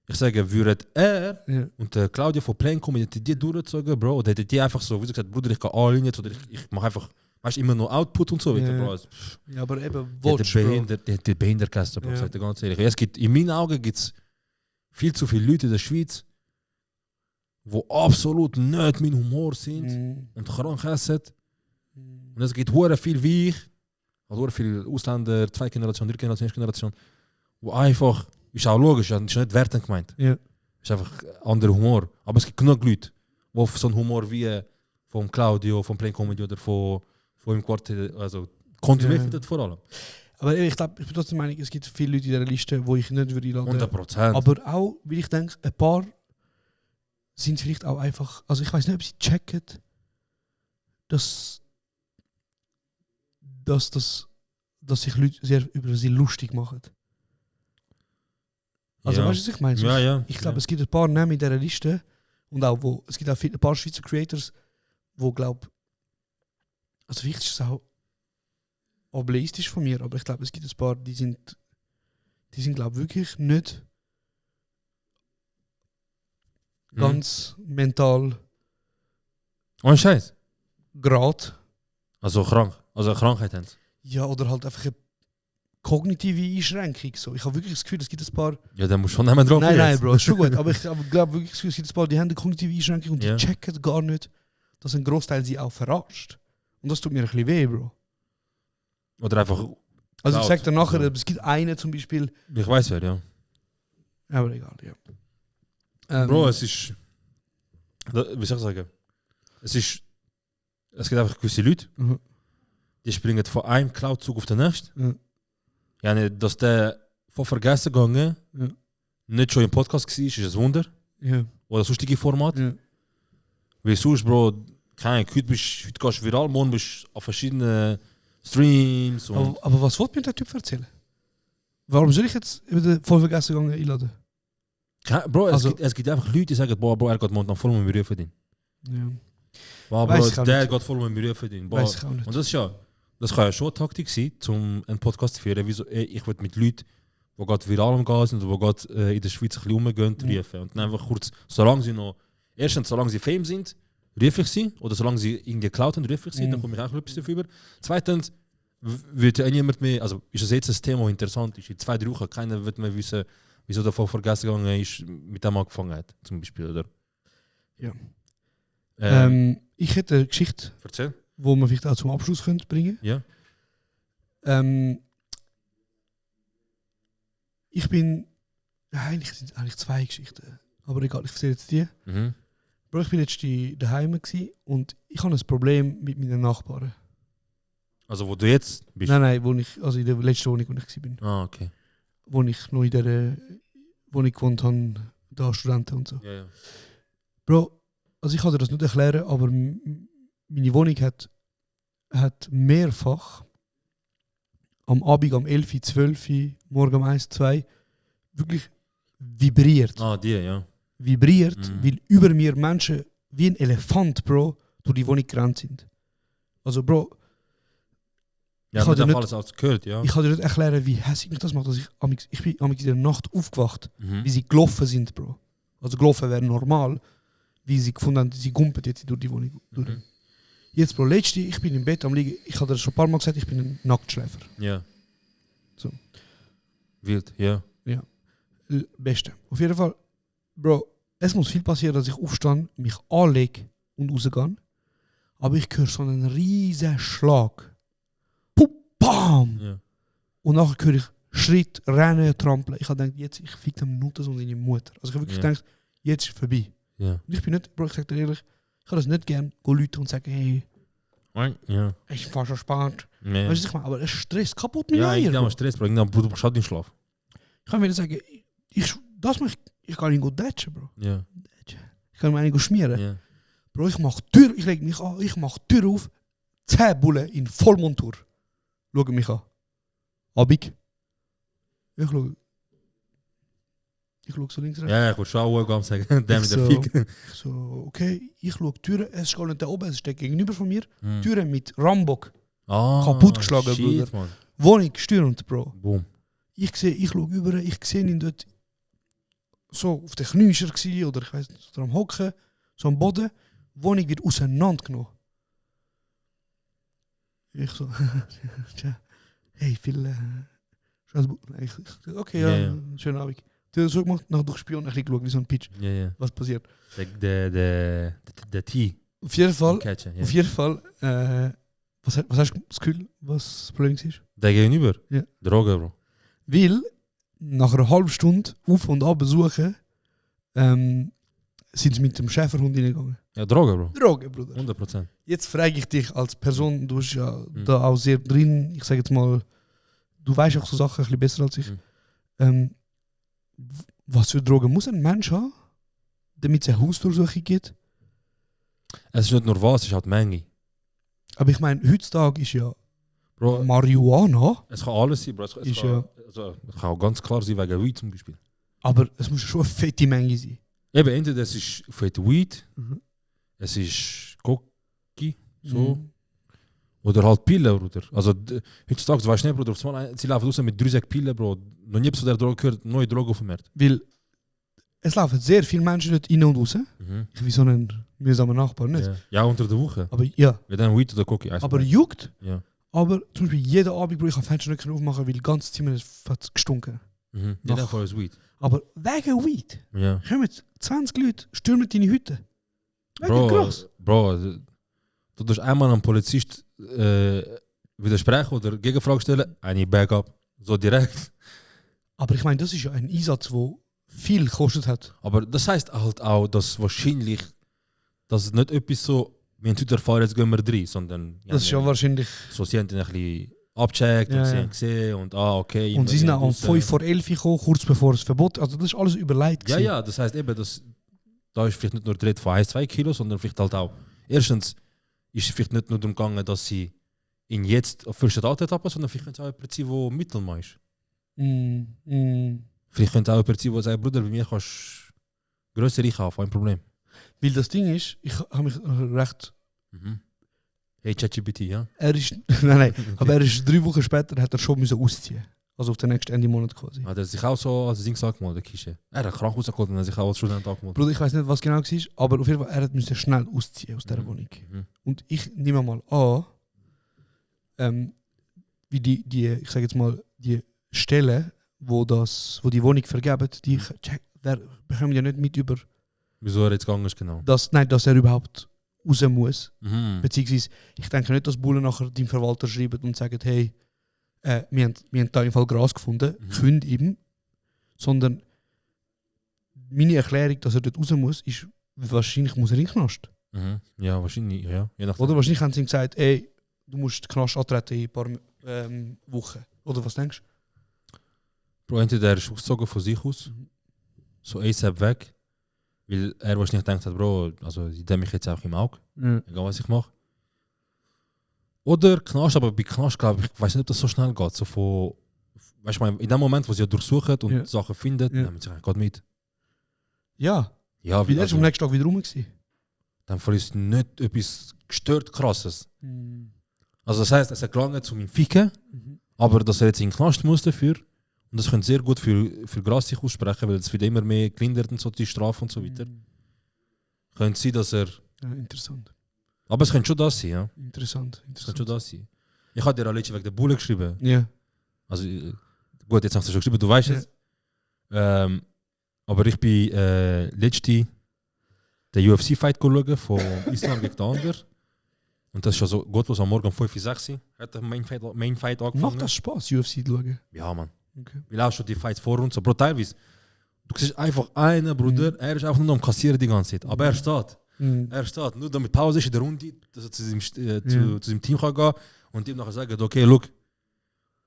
ich sage, würde er ja. und Claudia von Plane kommen, hätte die durchgezogen, Bro, oder hätte die einfach so, wie gesagt, Bruder, ich kann anlinien, oder ich mache einfach, weißt du, immer noch Output und so, Ja. weißt du, Bro. Also, Ja, aber eben, die Watch, Bro. hat die Behindertkasse, Bro, Ja. sag ich dir ganz ehrlich. Es gibt, in meinen Augen gibt es viel zu viele Leute in der Schweiz, die absolut nicht mein Humor sind Mhm. und krank essen. Und es gibt hure viel wie ich, also hure viele Ausländer, 2 Generation, 3 Generation, 1 Generation, wo einfach, ist auch logisch, ist nicht wertend gemeint. Ja. Ist einfach anderer Humor. Aber es gibt genug Leute, die auf so einen Humor wie von Claudio, von Plain Comedy oder von im Quartier, also konsumiert Ja. wird vor allem. Aber ich glaube, ich bin trotzdem der Meinung, es gibt viele Leute in dieser Liste, wo ich nicht würde einladen. 100%. Aber auch, weil ich denke, ein paar sind vielleicht auch einfach, also ich weiß nicht, ob sie checken, dass sich Leute sehr über sie lustig machen. Also ja. weißt du, was ich meine? So, Ja. Ich glaube, es gibt ein paar Namen in dieser Liste und auch, es gibt auch ein paar Schweizer Creators, wo glaube, also vielleicht ist es auch ableistisch von mir, aber ich glaube, es gibt ein paar, die sind glaube wirklich nicht ganz mental Ohne Scheiß. grad. Also krank. Also eine Krankheit haben sie. Ja, oder halt einfach eine kognitive Einschränkung. So. Ich habe wirklich das Gefühl, es gibt ein paar. Ja, dann musst du schon nehmen drauf. Nein, Bro, ist schon gut. Aber ich glaube wirklich, es gibt ein paar, die haben eine kognitive Einschränkung und Ja. die checken gar nicht, dass ein Großteil sie auch verarscht. Und das tut mir ein bisschen weh, Bro. Oder einfach, Also ich laut. sag dir nachher, Ja. es gibt einen zum Beispiel. ich weiß wer, ja. Aber egal, ja. Bro, es ist. Wie soll ich sagen? Es gibt einfach gewisse Leute, Mhm. die springen von einem Cloud-Zug auf den nächsten. Ja. Ja, nicht, dass der von vergessen gegangen Ja. nicht schon im Podcast war, ist ein Wunder. Ja. Oder sonstige Format. Ja. Weil sonst, Bro, keine Ahnung, heute gehst du viral, morgen bist du auf verschiedenen Streams. Und Aber was wollte mir der Typ erzählen? Warum soll ich jetzt wieder voll vergessen gegangen einladen? Bro, Also- es gibt einfach Leute, die sagen, boah, Bro, er geht momentan voll um Beruf verdienen. Ja. Boah, Weiß Bro, ich auch der nicht. geht voll um Beruf verdienen. Boah. Weiß ich auch nicht. Und das kann ja schon eine Taktik sein, um einen Podcast zu führen. Wieso, ich will mit Leuten, die gerade viral am Gas sind oder die gerade in der Schweiz ein bisschen rumgehen, rufen. Und dann einfach kurz, solange sie Fame sind, rufe ich sie. Oder solange sie irgendwie geklaut haben, rufe ich sie. Dann komme ich auch etwas dafür. Zweitens, wird ja niemand mehr, also ist das jetzt ein Thema, das interessant ist. In 2-3 Wochen keiner wird mehr wissen, wieso davon vergessen gegangen ist, mit dem angefangen hat, zum Beispiel, oder? Ja. Ich Ich hätte eine Geschichte, erzähl. wo man vielleicht auch zum Abschluss könnte bringen. Ja. Ich bin. Ja, eigentlich sind es eigentlich 2 Geschichten. Aber egal, ich erzähle jetzt die. Mhm. Bro, ich bin jetzt daheim gewesen und ich habe ein Problem mit meinen Nachbarn. Also wo du jetzt bist? Nein, also in der letzten Wohnung, wo ich war. Ah, okay. Wo ich noch in der Wohnung gewohnt habe, da Studenten und so. Ja, ja. Bro, also ich kann dir das nicht erklären, aber meine Wohnung hat mehrfach am Abend um 11, 12, morgen um 1, 2 wirklich vibriert. Ah, die, ja. Vibriert, Mhm. weil über mir Menschen wie ein Elefant, Bro, durch die Wohnung gerannt sind. Also, Bro, Ja, Ich man hatte hat nicht- alles als gehört, ja. ich kann dir nicht erklären, wie hässlich mich das macht. Also ich bin amigs in der Nacht aufgewacht, Mhm. wie sie gelaufen sind, Bro. Also gelaufen wäre normal. wie sie gefunden haben, sie gumpet jetzt durch die Wohnung durch. Jetzt, Bro, letzte, ich bin im Bett am liegen, ich habe dir schon ein paar Mal gesagt, ich bin ein Nacktschläfer. Ja. So. Wild, ja. Beste. Auf jeden Fall, Bro, es muss viel passieren, dass ich aufstehe, mich anlege und rausgehe. Aber ich höre so einen riesen Schlag. Pup, bam! Ja. Und nachher höre ich Schritt, Rennen, Trampeln. Ich habe gedacht, jetzt, ich fick den Minuten und deine Mutter. Also ich habe wirklich gedacht, jetzt ist vorbei. Ja. Und ich bin nicht, Bro, ich sage dir ehrlich, ich kann das nicht gerne Leute und sagen, hey, Ja. ich fahre schon spät. Nee. Weißt du, was ich meine? Aber es stresst kaputt mit Ja, mir. ich habe Stress, Bro. Irgendwann brauchst du nicht schlafen. Ich kann mir sagen, ich kann ihn gut datchen, Bro. Ja. Ich kann mir einen schmieren. Ja. Bro, ich mach Tür, ich leg mich an, ich mach Tür auf, 10 Bullen in Vollmontur. Schau mich an. Abig. Ich schau so links rechts. Ja, ich wollte schon auch sagen, der mit der so, Fick. so, okay, ich schau Türen, es ist gar nicht da oben, es steht gegenüber von mir. Hm. Türen mit Rambock, Ah, kaputtgeschlagen, shit, Bruder. Mann. Wohnung gestürmt, Bro. Boom. Ich schau über, ich sehe ihn dort so auf den Knüscher gsi oder ich weiß nicht, oder am Hocken, so am Boden. Wohnung wird auseinandergenommen. Ich so, tja, hey, viel okay, ja, Ja. schönen Abend. Du hast so gemacht, nachher durch Spion ein bisschen geschaut, wie so ein Pitch, Ja, ja. was passiert. Der Tee. Auf jeden Fall, Catchen, ja. auf jeden Fall, was hast du das Gefühl, was das Problem ist? Der gegenüber? Ja. Droge, Bro. Weil, nach einer halben Stunde auf und ab besuchen, sind sie mit dem Schäferhund reingegangen. Ja, Droge, Bro. Droge, Bruder. 100%. Jetzt frage ich dich als Person, du bist ja da auch sehr drin, ich sage jetzt mal, du weißt auch so Sachen ein bisschen besser als ich. Was für Drogen muss ein Mensch haben, damit es eine Hausdurchsuchung gibt? Es ist nicht nur was, es ist halt die Menge. Aber ich meine, heutzutage ist ja Bro, Marihuana, es kann alles sein, Bro. Es Ist kann, ja- also, es kann auch ganz klar sein wegen Weed zum Beispiel. aber es muss ja schon eine fette Menge sein. Eben, entweder es ist fette Weed, Mhm. es ist Koki, so. Mhm. Oder halt Pillen, Bruder. Also heutzutage, du weißt nicht, Bruder, sie laufen raus mit 3 Säcken Pillen, Bro. Noch nie zu der Droge gehört, neue Droge auf dem Markt. Weil es laufen sehr viele Menschen dort rein und raus. Mhm. Ich wie so ein mühsamer Nachbar, nicht? Ja. Ja, unter der Woche. Aber ja, Wir dann Weed oder Koki. aber juckt. Ja. Aber zum Beispiel jeden Abend, Bro, ich kann Fenster nicht aufmachen, weil das ganze Zimmer ist gestunken. Mhm. Noch. Jeder von uns Weed. Aber wegen Weed Ja. kommen 20 Leute, stürmen deine Hütte. Wegen Bro, Gras. Bro, du darfst einmal einem Polizist widersprechen oder Gegenfrage stellen, eine Backup. So direkt. Aber ich meine, das ist ja ein Einsatz, der viel gekostet hat. Aber das heißt halt auch, dass wahrscheinlich, dass es nicht etwas so, wir haben heute erfahren, jetzt gehen wir rein, sondern Das ist ja wahrscheinlich. so, sie haben dann ein bisschen abgecheckt Ja, und sie ja. haben gesehen und okay. Und sie sind auch um raus. 5 vor 11 gekommen, kurz bevor es Verbot. Also das ist alles überlegt. Ja, gewesen. ja, das heißt eben, dass, da ist vielleicht nicht nur die Rede von 1-2 Kilo, sondern vielleicht halt auch, erstens ist es vielleicht nicht nur darum gegangen, dass sie ihn jetzt auf fürste Daten haben, sondern vielleicht könnte es auch jemand sein, der Mittelmann ist. Vielleicht könnte auch jemand sein, der sagt, Bruder, bei mir kannst du grössere kaufen, kein Problem. Weil das Ding ist, ich habe mich recht. Mhm. Hey, ChatGPT, ja? Er ist. Nein, aber er ist 3 Wochen später hat er schon müssen ausziehen. Also auf den nächsten Ende Monat quasi. Hat er sich auch so als Ding angemeldet, der Kische? Er hat Krankenhaus angemeldet und hat sich auch als Student angemeldet. Bruder, ich weiß nicht, was genau war, aber auf jeden Fall, er hat müssen schnell ausziehen aus dieser Wohnung. Mhm. Und ich nehme mal an, wie die, ich sage jetzt mal, die Stellen, wo die Wohnung vergeben, die bekommen ja nicht mit über, Wieso er jetzt gegangen ist, genau. dass er überhaupt raus muss. Mhm. Beziehungsweise, ich denke nicht, dass Bullen nachher dem Verwalter schreiben und sagen, hey, wir haben da im Fall Gras gefunden, kündigt ihm. Sondern meine Erklärung, dass er dort raus muss, ist, wahrscheinlich muss er in den Knast. Mhm. Ja, wahrscheinlich, ja. Je nachdem. Oder wahrscheinlich haben sie ihm gesagt, ey, du musst den Knast antreten in ein paar Wochen. Oder was denkst du? Bro, entweder er ist ausgezogen von sich aus, so ASAP weg, weil er wahrscheinlich denkt hat, Bro, also ich denke mich jetzt auch im Auge, Ja. egal was ich mache. Oder Knast, aber bei Knast, glaube ich, weiß nicht, ob das so schnell geht. So von, weißt du, in dem Moment, wo sie ja durchsuchen und Ja. Sachen finden, Ja. nehmen sie eigentlich gerade mit. Ja, Ja, weil er ist also, am nächsten Tag wieder rum gewesen. dann ist nicht etwas gestört Krasses. Also das heißt, es hat gelangt zu ihm Ficken, aber dass er jetzt in den Knast muss dafür, und das könnte sehr gut für Gras sich aussprechen, weil es wird immer mehr gelindert und so, die Strafe und so weiter. Könnte sein, dass er... Ja, interessant. Aber es könnte schon das sein, ja. Interessant. Es könnte schon das sein. Ich habe dir auch letztens wegen der Bulle geschrieben. Ja. Also, gut, jetzt hast du schon geschrieben, du weißt es. Aber ich bin letzte den UFC-Fight schauen von Islam gegen den anderen. Und das ist schon so gottlos am Morgen um 5 Uhr 6 Uhr. Hat der Main Fight angefangen. Macht das Spaß, UFC zu schauen? Ja, Mann. Okay. Weil auch schon die Fights vor uns. Bro, teilweise, du siehst einfach einen, Bruder, er ist einfach nur am Kassieren die ganze Zeit. Aber er steht. Er steht. Nur damit Pause ist in der Runde, dass er zu seinem Team kann gehen und ihm nachher sagen, okay, look,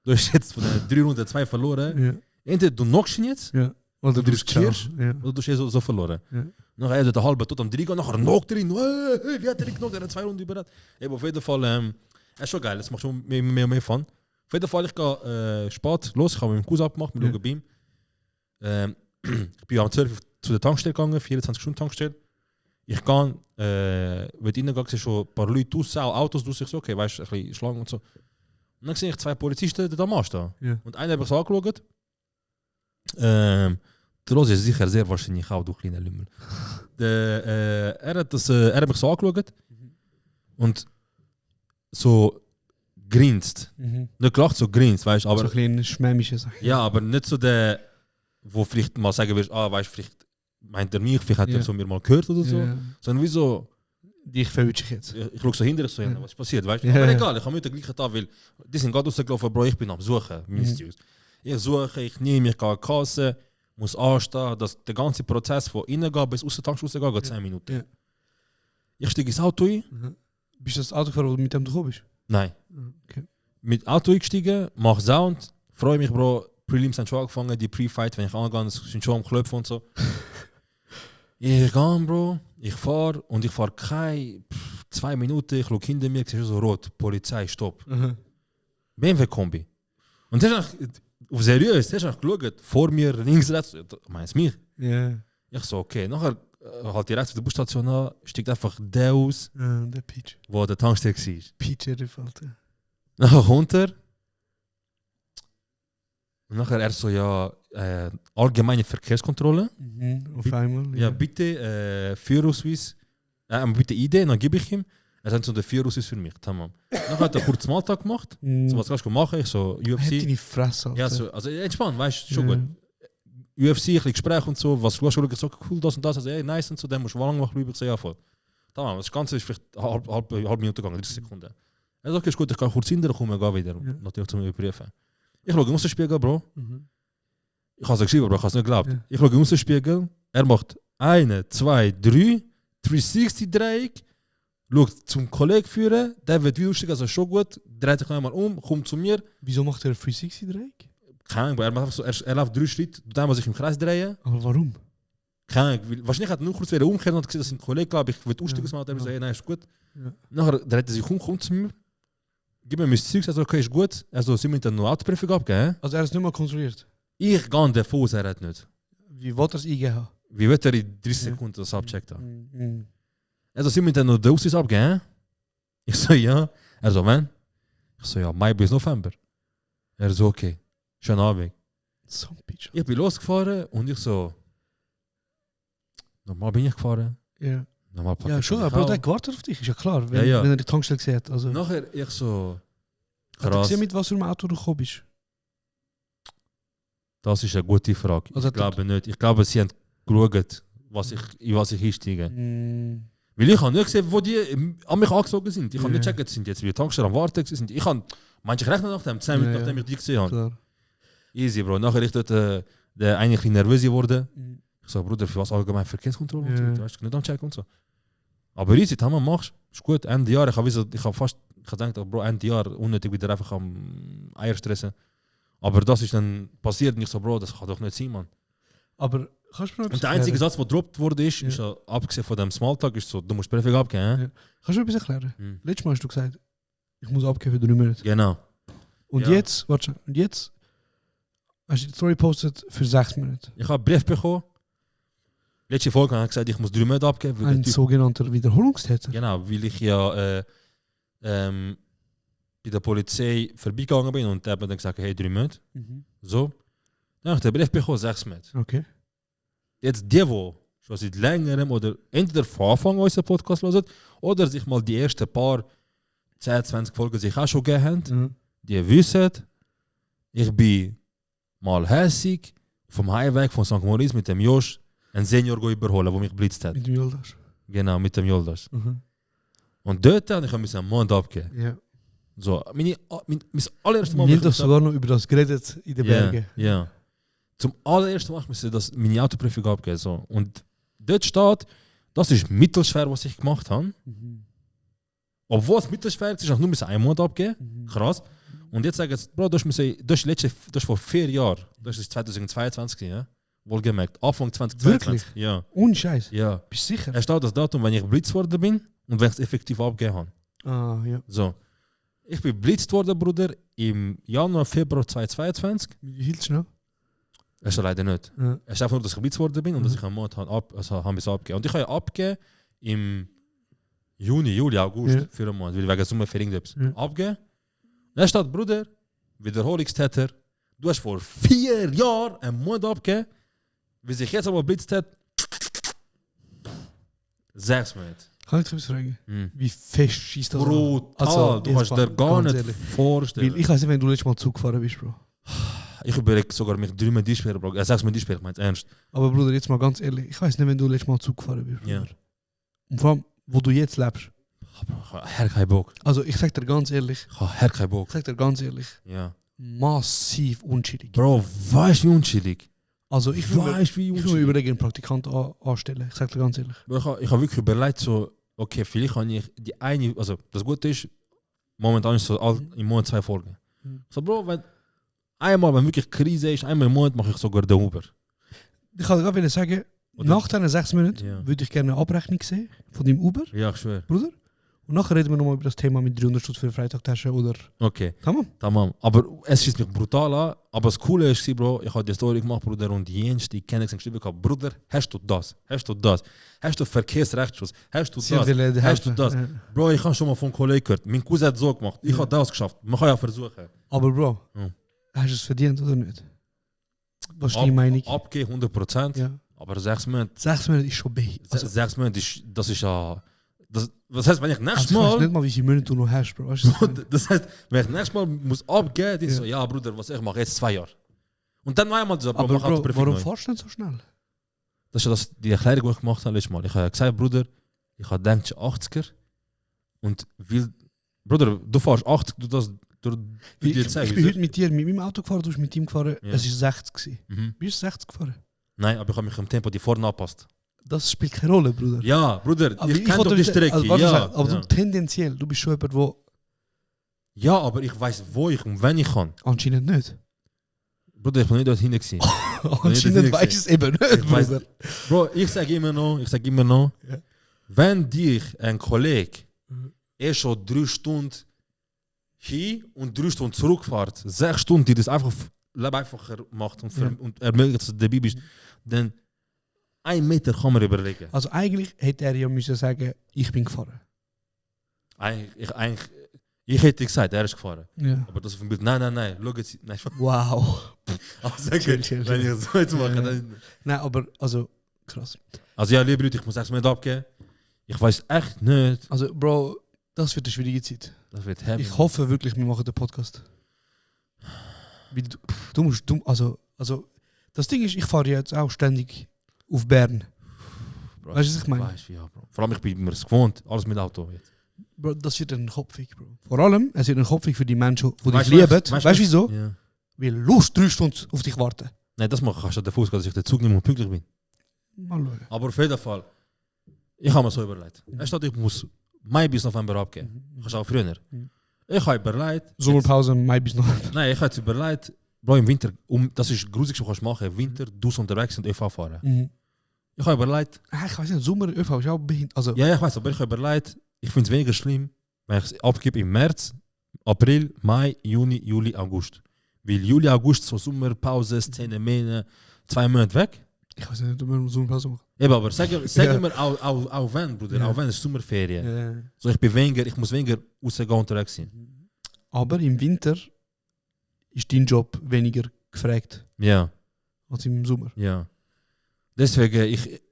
du hast jetzt von den 3 Runden 2 verloren. Ja. Entweder du knockst ihn jetzt, oder du riskierst, ja. oder du hast so verloren. Ja. Nachher ist er halb tot am 3 gehen, nachher knockt er ihn. Hey, wie hat er ihn knockt? Er hat 2 Runden überlebt. Auf jeden Fall, er ist schon geil, das macht schon mehr und mehr Fun. Auf jeden Fall, ich gehe spät los, ich habe mit dem Cousin abgemacht, wir schauen bei ihm. Ich bin am 12 Uhr zu der Tankstelle gegangen, 24 Stunden Tankstelle. Ich gehe, wenn ich reingehe, sehe schon ein paar Leute draussen, auch Autos draussen. Ich so, okay, weißt du, ein bisschen Schlangen und so. Und dann sehe ich 2 Polizisten da am stehen. Ja. Und einen habe ich so angeschaut. Der Rose ist sicher sehr wahrscheinlich auch, du kleiner Lümmel. Er hat mich so angeschaut und so grinst. Nicht gelacht, so grinst, weißt du. So ein kleine schmämische Sache. Ja, aber nicht so der, wo vielleicht mal sagen wirst, weißt du, vielleicht meint er mich, vielleicht hat er so mir mal gehört oder so. Sondern wie so, dich verwünsche ich jetzt. ich schaue so hinter so, was ist passiert, weißt du. Aber egal, ich habe mit der gleichen Tag, weil die sind gerade rausgelaufen, Bro, ich bin am Suchen, Mysterious. Ich suche, ich nehme, ich gehe an die Kasse, muss anstehen, dass der ganze Prozess von innen geht bis aus der Tankstelle rausgehen, geht 10 Minuten. Ja. Ich steige ins Auto ein. Bist du das Auto gefahren, mit dem du gekommen bist? Nein. Okay. Mit Auto eingestiegen, mache Sound, freue mich, Bro. Prelims sind schon angefangen, die Pre-Fight, wenn ich angehe, sind schon am Klopfen und so. Ich gehe, Bro, ich fahre und ich fahre keine 2 Minuten, ich schaue hinter mir, ich sehe so rot, Polizei, stopp. BMW-Kombi. Und das ist auf seriös, das ist geschaut, vor mir, links, rechts, meinst du mich? Ja. Ich so, okay, nachher halt direkt auf der Busstation an, steigt einfach der aus, Der Peach. wo der Tankstelle war. Peach, der Falter. Nachher kommt er. Und nachher er so, ja, allgemeine Verkehrskontrolle. Auf einmal. Ja, bitte Führerausweis, bitte ID, dann gebe ich ihm. Er sagt so, der Führerausweis für mich, tamam. Nachher hat er kurz Smalltalk gemacht. So, was kannst du machen? Ich so, UFC. Hat deine Fresse, Alter. Ja, so, also entspannt, weißt du, schon gut. UFC, ein bisschen Gespräch und so, was du schon so cool, das und das, also, ey, nice und so, dann musst du lang bleiben. Ich so, ja, voll. Tamam, das Ganze ist vielleicht halb Minute gegangen, 30 Sekunden. Er sagt, okay, ist gut, ich kann kurz hinterher kommen, ich gehe wieder, natürlich zum Überprüfen. Ich schaue aus dem Spiegel, Bro. Ich habe es geschrieben, aber ich habe es nicht geglaubt. Ich schaue aus dem Spiegel, er macht 1, 2, 3, 360-Dreieck, schaut zum Kollegen führen, der wird wieder lustig, also schon gut, dreht sich einmal kommt zu mir. Wieso macht er 360-Dreieck? Keine Ahnung, er macht so, er läuft 3 Schritte, dann muss sich im Kreis drehen. Aber warum? Keine Ahnung, wahrscheinlich hat er nur kurz wieder umgekehrt und gesehen, dass ein Kollege, glaube ich, wird aussteigen, er so, hey, nein, ist gut. Nachher dreht er sich kommt zu mir, gib mir mein Zeug, also okay, ist gut. Also sind wir dann noch Autoprüfung abgegeben? Also er ist nicht mal kontrolliert? Ich gehe davon aus, er hat nicht. Wie wollt er es eingeben? Wie wird er in 30 Sekunden das abcheckt haben? Also sind wir dann noch den Ausweis abgegeben? Ich so, ja. Er so, wann? Ich so, ja, Mai bis November. Er so, okay. Schönen Abend. So ein Bitch. Ich bin losgefahren und ich so, normal bin ich gefahren. Ja. Normal pack Ja, ich schon, das aber auch. der gewartet auf dich, ist ja klar, wenn, Ja. wenn er die Tankstelle sieht. Also, Nachher, ich so, hat er krass. gesehen, mit was für einem Auto du gekommen bist? Das ist eine gute Frage. Also Ich glaube nicht. Ich glaube, sie haben geschaut, in was ich einsteige. Weil ich habe nicht gesehen, wo die an mich angezogen sind. Ich habe nicht gecheckt, sind jetzt wie Tankstelle am Warten sind. Ich habe manche rechnen nach dem, 10 Minuten nachdem ich die gesehen habe. Klar. Easy, Bro. Nachher ist dort der eine ein bisschen nervös geworden. Ich so, Bruder, für was allgemein Verkehrskontrolle und so. Du weißt, nicht anchecken und so. Aber easy, Tamam, machst. Ist gut, Ende Jahr. Ich habe gedacht, Bro, Ende Jahr unnötig wieder einfach am Eier stressen. Aber das ist dann passiert und ich so, Bro, das kann doch nicht sein, Mann. Aber kannst du mir Und der einzige Satz, der gedroppt wurde, ist ja, abgesehen von dem Smalltalk, ist so, du musst Prüfung abgeben. Ja. Kannst du mir etwas erklären? Letztes Mal hast du gesagt, ich muss abgeben für 3 Monate. Genau. Und jetzt, warte, und jetzt hast du die Story gepostet für 6 Monate. Ich habe einen Brief bekommen. Letzte Folge habe ich gesagt, ich muss 3 Monate abgeben. Ein sogenannter Wiederholungstäter. Genau, weil ich ja bei der Polizei vorbeigegangen bin und der hat mir dann gesagt, hey, 3 So. Dann habe ich den Brief bekommen, 6 Monate. Okay. Jetzt die, die schon seit längerem oder entweder von Anfang unseren Podcast hören oder sich mal die ersten paar 10, 20 Folgen sich auch schon gegeben haben, die wissen, ich bin mal hässig vom Heimweg von St. Moritz mit dem Josh einen Senior überholen, der mich blitzt hat. Mit dem Yoldas. Genau, mit dem Yoldas. Und dort habe ich einen Mond abgegeben. Ja. So, mein allererstes Mal... Wir haben doch sogar noch über das geredet in den Bergen. Ja. Zum allerersten Mal musste ich das meine Autoprüfung abgeben. So. Und dort steht, das ist mittelschwer, was ich gemacht habe. Obwohl es mittelschwer ist, habe ich nur einen Monat abgeben. Krass. Und jetzt sagen sie, Bro, das ist vor 4 Jahren. Das ist 2022, ja? Wohlgemerkt. Anfang 2022. Wirklich? Ja. Ohne Scheiß. Ja. Bist du sicher? Es steht das Datum, wenn ich blitzt worden bin und wenn ich es effektiv abgegeben habe. Ah, ja. So. Ich bin blitzt worden, Bruder, im Januar, Februar 2022. Wie viel schnell? Es ist leider nicht. Ja. Es ist einfach nur, dass ich blitzt worden bin und dass ich einen Monat habe abgegeben. Und ich habe ja abgegeben im Juni, Juli, August, für einen Monat, weil wegen Sommerferien abgegeben. Da steht, Bruder, Wiederholungstäter, du hast vor 4 Jahren einen Monat abgegeben, wie sich jetzt aber blitzt hat, 6 Monate. Kann ich dich etwas fragen? Wie fest schießt das? Brutal, du kannst dir gar nicht vorstellen. Weil ich weiß nicht, wenn du letztes Mal Zug gefahren bist, Bro. Ich überlege sogar, mich 3 Mal spielen, Bro. 6 Mal spielen, ich meine es ernst. Aber Bruder, jetzt mal ganz ehrlich, ich weiß nicht, wenn du letztes Mal Zug gefahren bist, Bruder. Ja. Und vor allem, wo du jetzt lebst. Ich habe keinen Bock. Also ich sag dir ganz ehrlich, Ich habe keinen Bock. Ja. Massiv unchillig. Bro, weißt du wie unchillig? Also ich will Weißt du wie mir unchillig? überlegen, einen Praktikant anstellen. Ich sag dir ganz ehrlich. Bro, ich habe wirklich überlegt, so, okay, vielleicht kann ich die eine, also das Gute ist, momentan ist so im Monat 2 Folgen. So, Bro, wenn wirklich Krise ist, einmal im Monat mache ich sogar den Uber. Ich kann dir gerade sagen, Oder- nach diesen 6 Monaten Ja. würde ich gerne eine Abrechnung sehen von deinem Uber, Ja, ich schwöre. Bruder. Und nachher reden wir nochmal über das Thema mit 300 Stutz für Freitagtasche oder... Okay, Tamam. tamam. Aber es schießt mich brutal an. Aber das Coole ist, Bro, ich habe die Story gemacht, Bruder, und die Jens, die kenne ich, geschrieben, Bruder, hast du das? Hast du das? Hast du Verkehrsrechtsschutz? Hast du Sie haben das? dir Hast du helfen. das? Ja. Bro, ich habe schon mal von einem Kollegen gehört. Mein Cousin hat so gemacht. Ich habe das geschafft. Man kann ja versuchen. Aber Bro, Ja. hast du es verdient oder nicht? Was ist deine Meinung? Abgehen 100%. Ja. Aber 6 Monate. 6 Monate ist schon behindert. Also, 6 Monate ist, das ist ja. Was heißt, wenn ich nächstes Also ich weiß Mal. nicht mal, wie viele Monate du noch hast, Bro. Weißt du, was ich meine? Das heißt, wenn ich nächstes Mal muss abgehen, dann ist so, ja, Bruder, was ich mache jetzt 2 Jahre. Und dann noch einmal so, Bro, Aber mach halt Bro, Prüfung warum neu. fährst du nicht so schnell? Das ist die Erklärung, die ich gemacht habe letztes Mal. Ich habe gesagt, Bruder, ich habe gedacht, 80er. Und will. Bruder, du fährst 80, du das. Ich bin heute mit dir mit meinem Auto gefahren, du bist mit ihm gefahren. Ja. Es war 60 gewesen. Mhm. Bist du 60 gefahren? Nein, aber ich habe mich im Tempo die vorne angepasst. Das spielt keine Rolle, Bruder. Ja, Bruder, Aber ich kenne wollte doch die wissen- Strecke. also, warte ja, schnell, aber ja. du tendenziell, du bist schon jemand, der Ja, aber ich weiß, wo ich und wenn ich kann. anscheinend nicht. Bruder, ich bin nicht dort hinten gewesen. Anscheinend weiß es eben nicht, Ich weiß- Bruder. Bro, ich sage immer noch, Ja. wenn dich ein Kollege schon 3 Stunden hin und 3 Stunden zurückfährt, 6 Stunden, die das einfach Leben einfacher macht und, und ermöglicht, dass du dabei bist, dann 1 Meter kann man überlegen. Also eigentlich hätte er ja müssen sagen, ich bin gefahren. Ich hätte gesagt, er ist gefahren. Ja. Aber das auf dem Bild, nein, schau jetzt, nein, Wow. also, Chill. wenn ich so jetzt mache, Ja. dann... Nein, aber also krass. Also ja, liebe Leute, ich muss 6 Minuten abgeben. Ich weiß echt nicht. Also Bro, das wird eine schwierige Zeit. Das wird heavy. Ich hoffe wirklich, wir machen den Podcast. Weil du musst, also das Ding ist, ich fahre jetzt auch ständig auf Bern. Bro, Weißt du, was ich meine? Weißt du, ja, Bro. Vor allem, ich bin mir es gewohnt, alles mit Auto jetzt. Bro, das wird ein Kopfweg, Bro. Vor allem, es wird ein Kopfweg für die Menschen, die dich Weißt du, lieben. weißt Weißt du, du wieso? Ja. Weil los 3 Stunden auf dich warten. Nein, das mache ich schon davon ausgehen, dass ich den Zug nehme und pünktlich bin. Mal schauen. Aber auf jeden Fall, ich habe mir so überlegt. Es steht, ich muss Mai bis November abgeben. Ich kann auch früher. Ich habe überlegt. Sommerpause, Mai bis noch. Nein, ich habe jetzt überlegt, Bro, im Winter, das ist grusig, was du machen kannst. Im Winter, du unterwegs und ÖV fahren. Mhm. Ich habe überlegt, Ich weiß nicht, Sommer, ÖV ist auch behindert. Also, ja, ich weiß, aber ich habe überlegt, ich finde es weniger schlimm, wenn ich es abgebe im März, April, Mai, Juni, Juli, August. Weil Juli, August, so Sommerpause, Szene, Mähne, 2 Monate weg. ich weiß nicht, ob wir Sommerpause machen. Eben, aber sag mir auch wenn, Bruder, auch wenn es Sommerferien. Ja. So, ich muss weniger rausgehen unterwegs sein. Aber im Winter ist dein Job weniger gefragt Ja, als im Sommer. ja. Deswegen,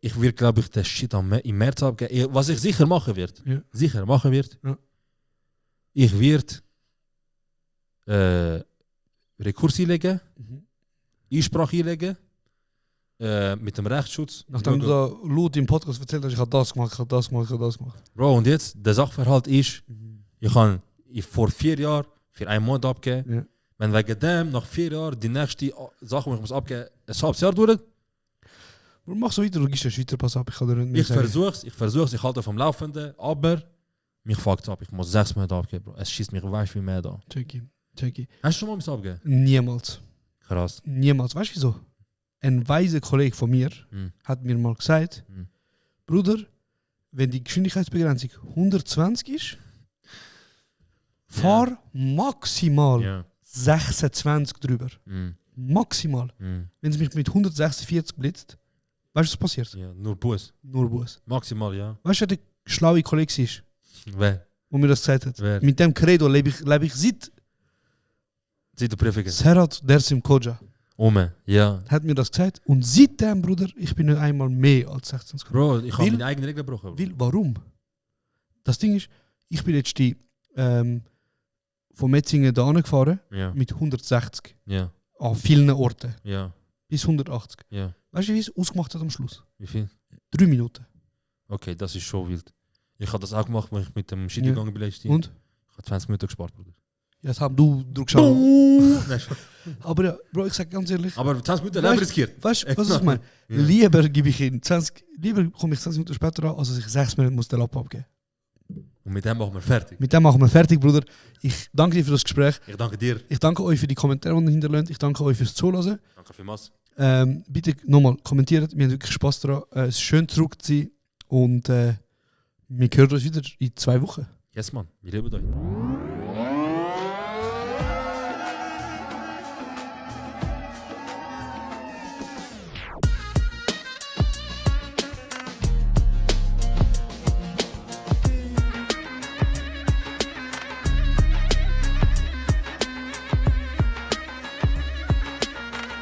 ich werde, glaube ich, den Shit im März abgeben. Was ich sicher machen wird, Ja. ich werde Rekurs einlegen, Einsprache einlegen, mit dem Rechtsschutz. Nachdem du da laut im Podcast erzählt hast, ich habe das gemacht, ich habe das gemacht, ich habe das gemacht. Bro, und jetzt, der Sachverhalt ist, ich kann vor 4 Jahren für einen Monat abgeben. Ja. Wenn wegen dem nach 4 Jahren die nächste Sache, die ich muss abgeben, ein halbes Jahr dauert, Mach so weiter, du gibst den Schweizer Pass ab, ich kann dir nicht mehr ich sagen. versuch's, ich halte vom Laufenden, aber mich fuckt's ab. Ich muss 6 Monate abgeben, Bro. Es schießt mich, weißt du, wie mehr da. Checky. Hast du schon mal was abgegeben? Niemals. Krass. Niemals. Weißt du wieso? Ein weiser Kollege von mir hat mir mal gesagt, Bruder, wenn die Geschwindigkeitsbegrenzung 120 ist, fahr maximal 26 drüber. Maximal. Wenn es mich mit 146 blitzt, weißt du, was passiert? Ja, nur Bus. Nur Bus. Maximal, ja. Weißt du, wer der schlaue Kollege ist, Wer? wo mir das gesagt hat? Wer? Mit dem Credo lebe ich seit Sieht der Prüfung. Serhat Dersim Koja. Ome, ja. Hat mir das gesagt. Und seitdem, Bruder, ich bin nicht einmal mehr als 16 Bro, ich habe meine eigene Regel gebrochen. Bro. Weil, warum? Das Ding ist, ich bin jetzt von Metzingen da gefahren mit 160 Ja. an vielen Orten. Ja. Bis 180. Ja. Weißt du, wie es ausgemacht hat am Schluss? Wie viel? 3 Minuten. Okay, das ist schon wild. Ich habe das auch gemacht, wenn ich mit dem Shit gegangen bin. Und? Ich habe 20 Minuten gespart, Bruder. Ja, das haben du geschaut. Nein, Aber ja, Bro, ich sag ganz ehrlich. aber 20 Minuten Leben riskiert. Weißt du, was ich meine? Lieber gebe ich ihn 20, lieber komme ich 20 Minuten später an, als dass ich 6 Minuten muss den Lapp abgeben. Und mit dem machen wir fertig. Mit dem machen wir fertig, Bruder. Ich danke dir für das Gespräch. Ich danke dir. Ich danke euch für die Kommentare, die ihr hinterlasst. Ich danke euch fürs Zuhören. Danke vielmals. Bitte nochmal kommentiert. Wir haben wirklich Spaß daran. Es ist schön zurück zu sein. Und wir hören uns wieder in 2 Wochen. Yes, Mann. Wir lieben euch.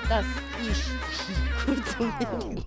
Das ist kurz und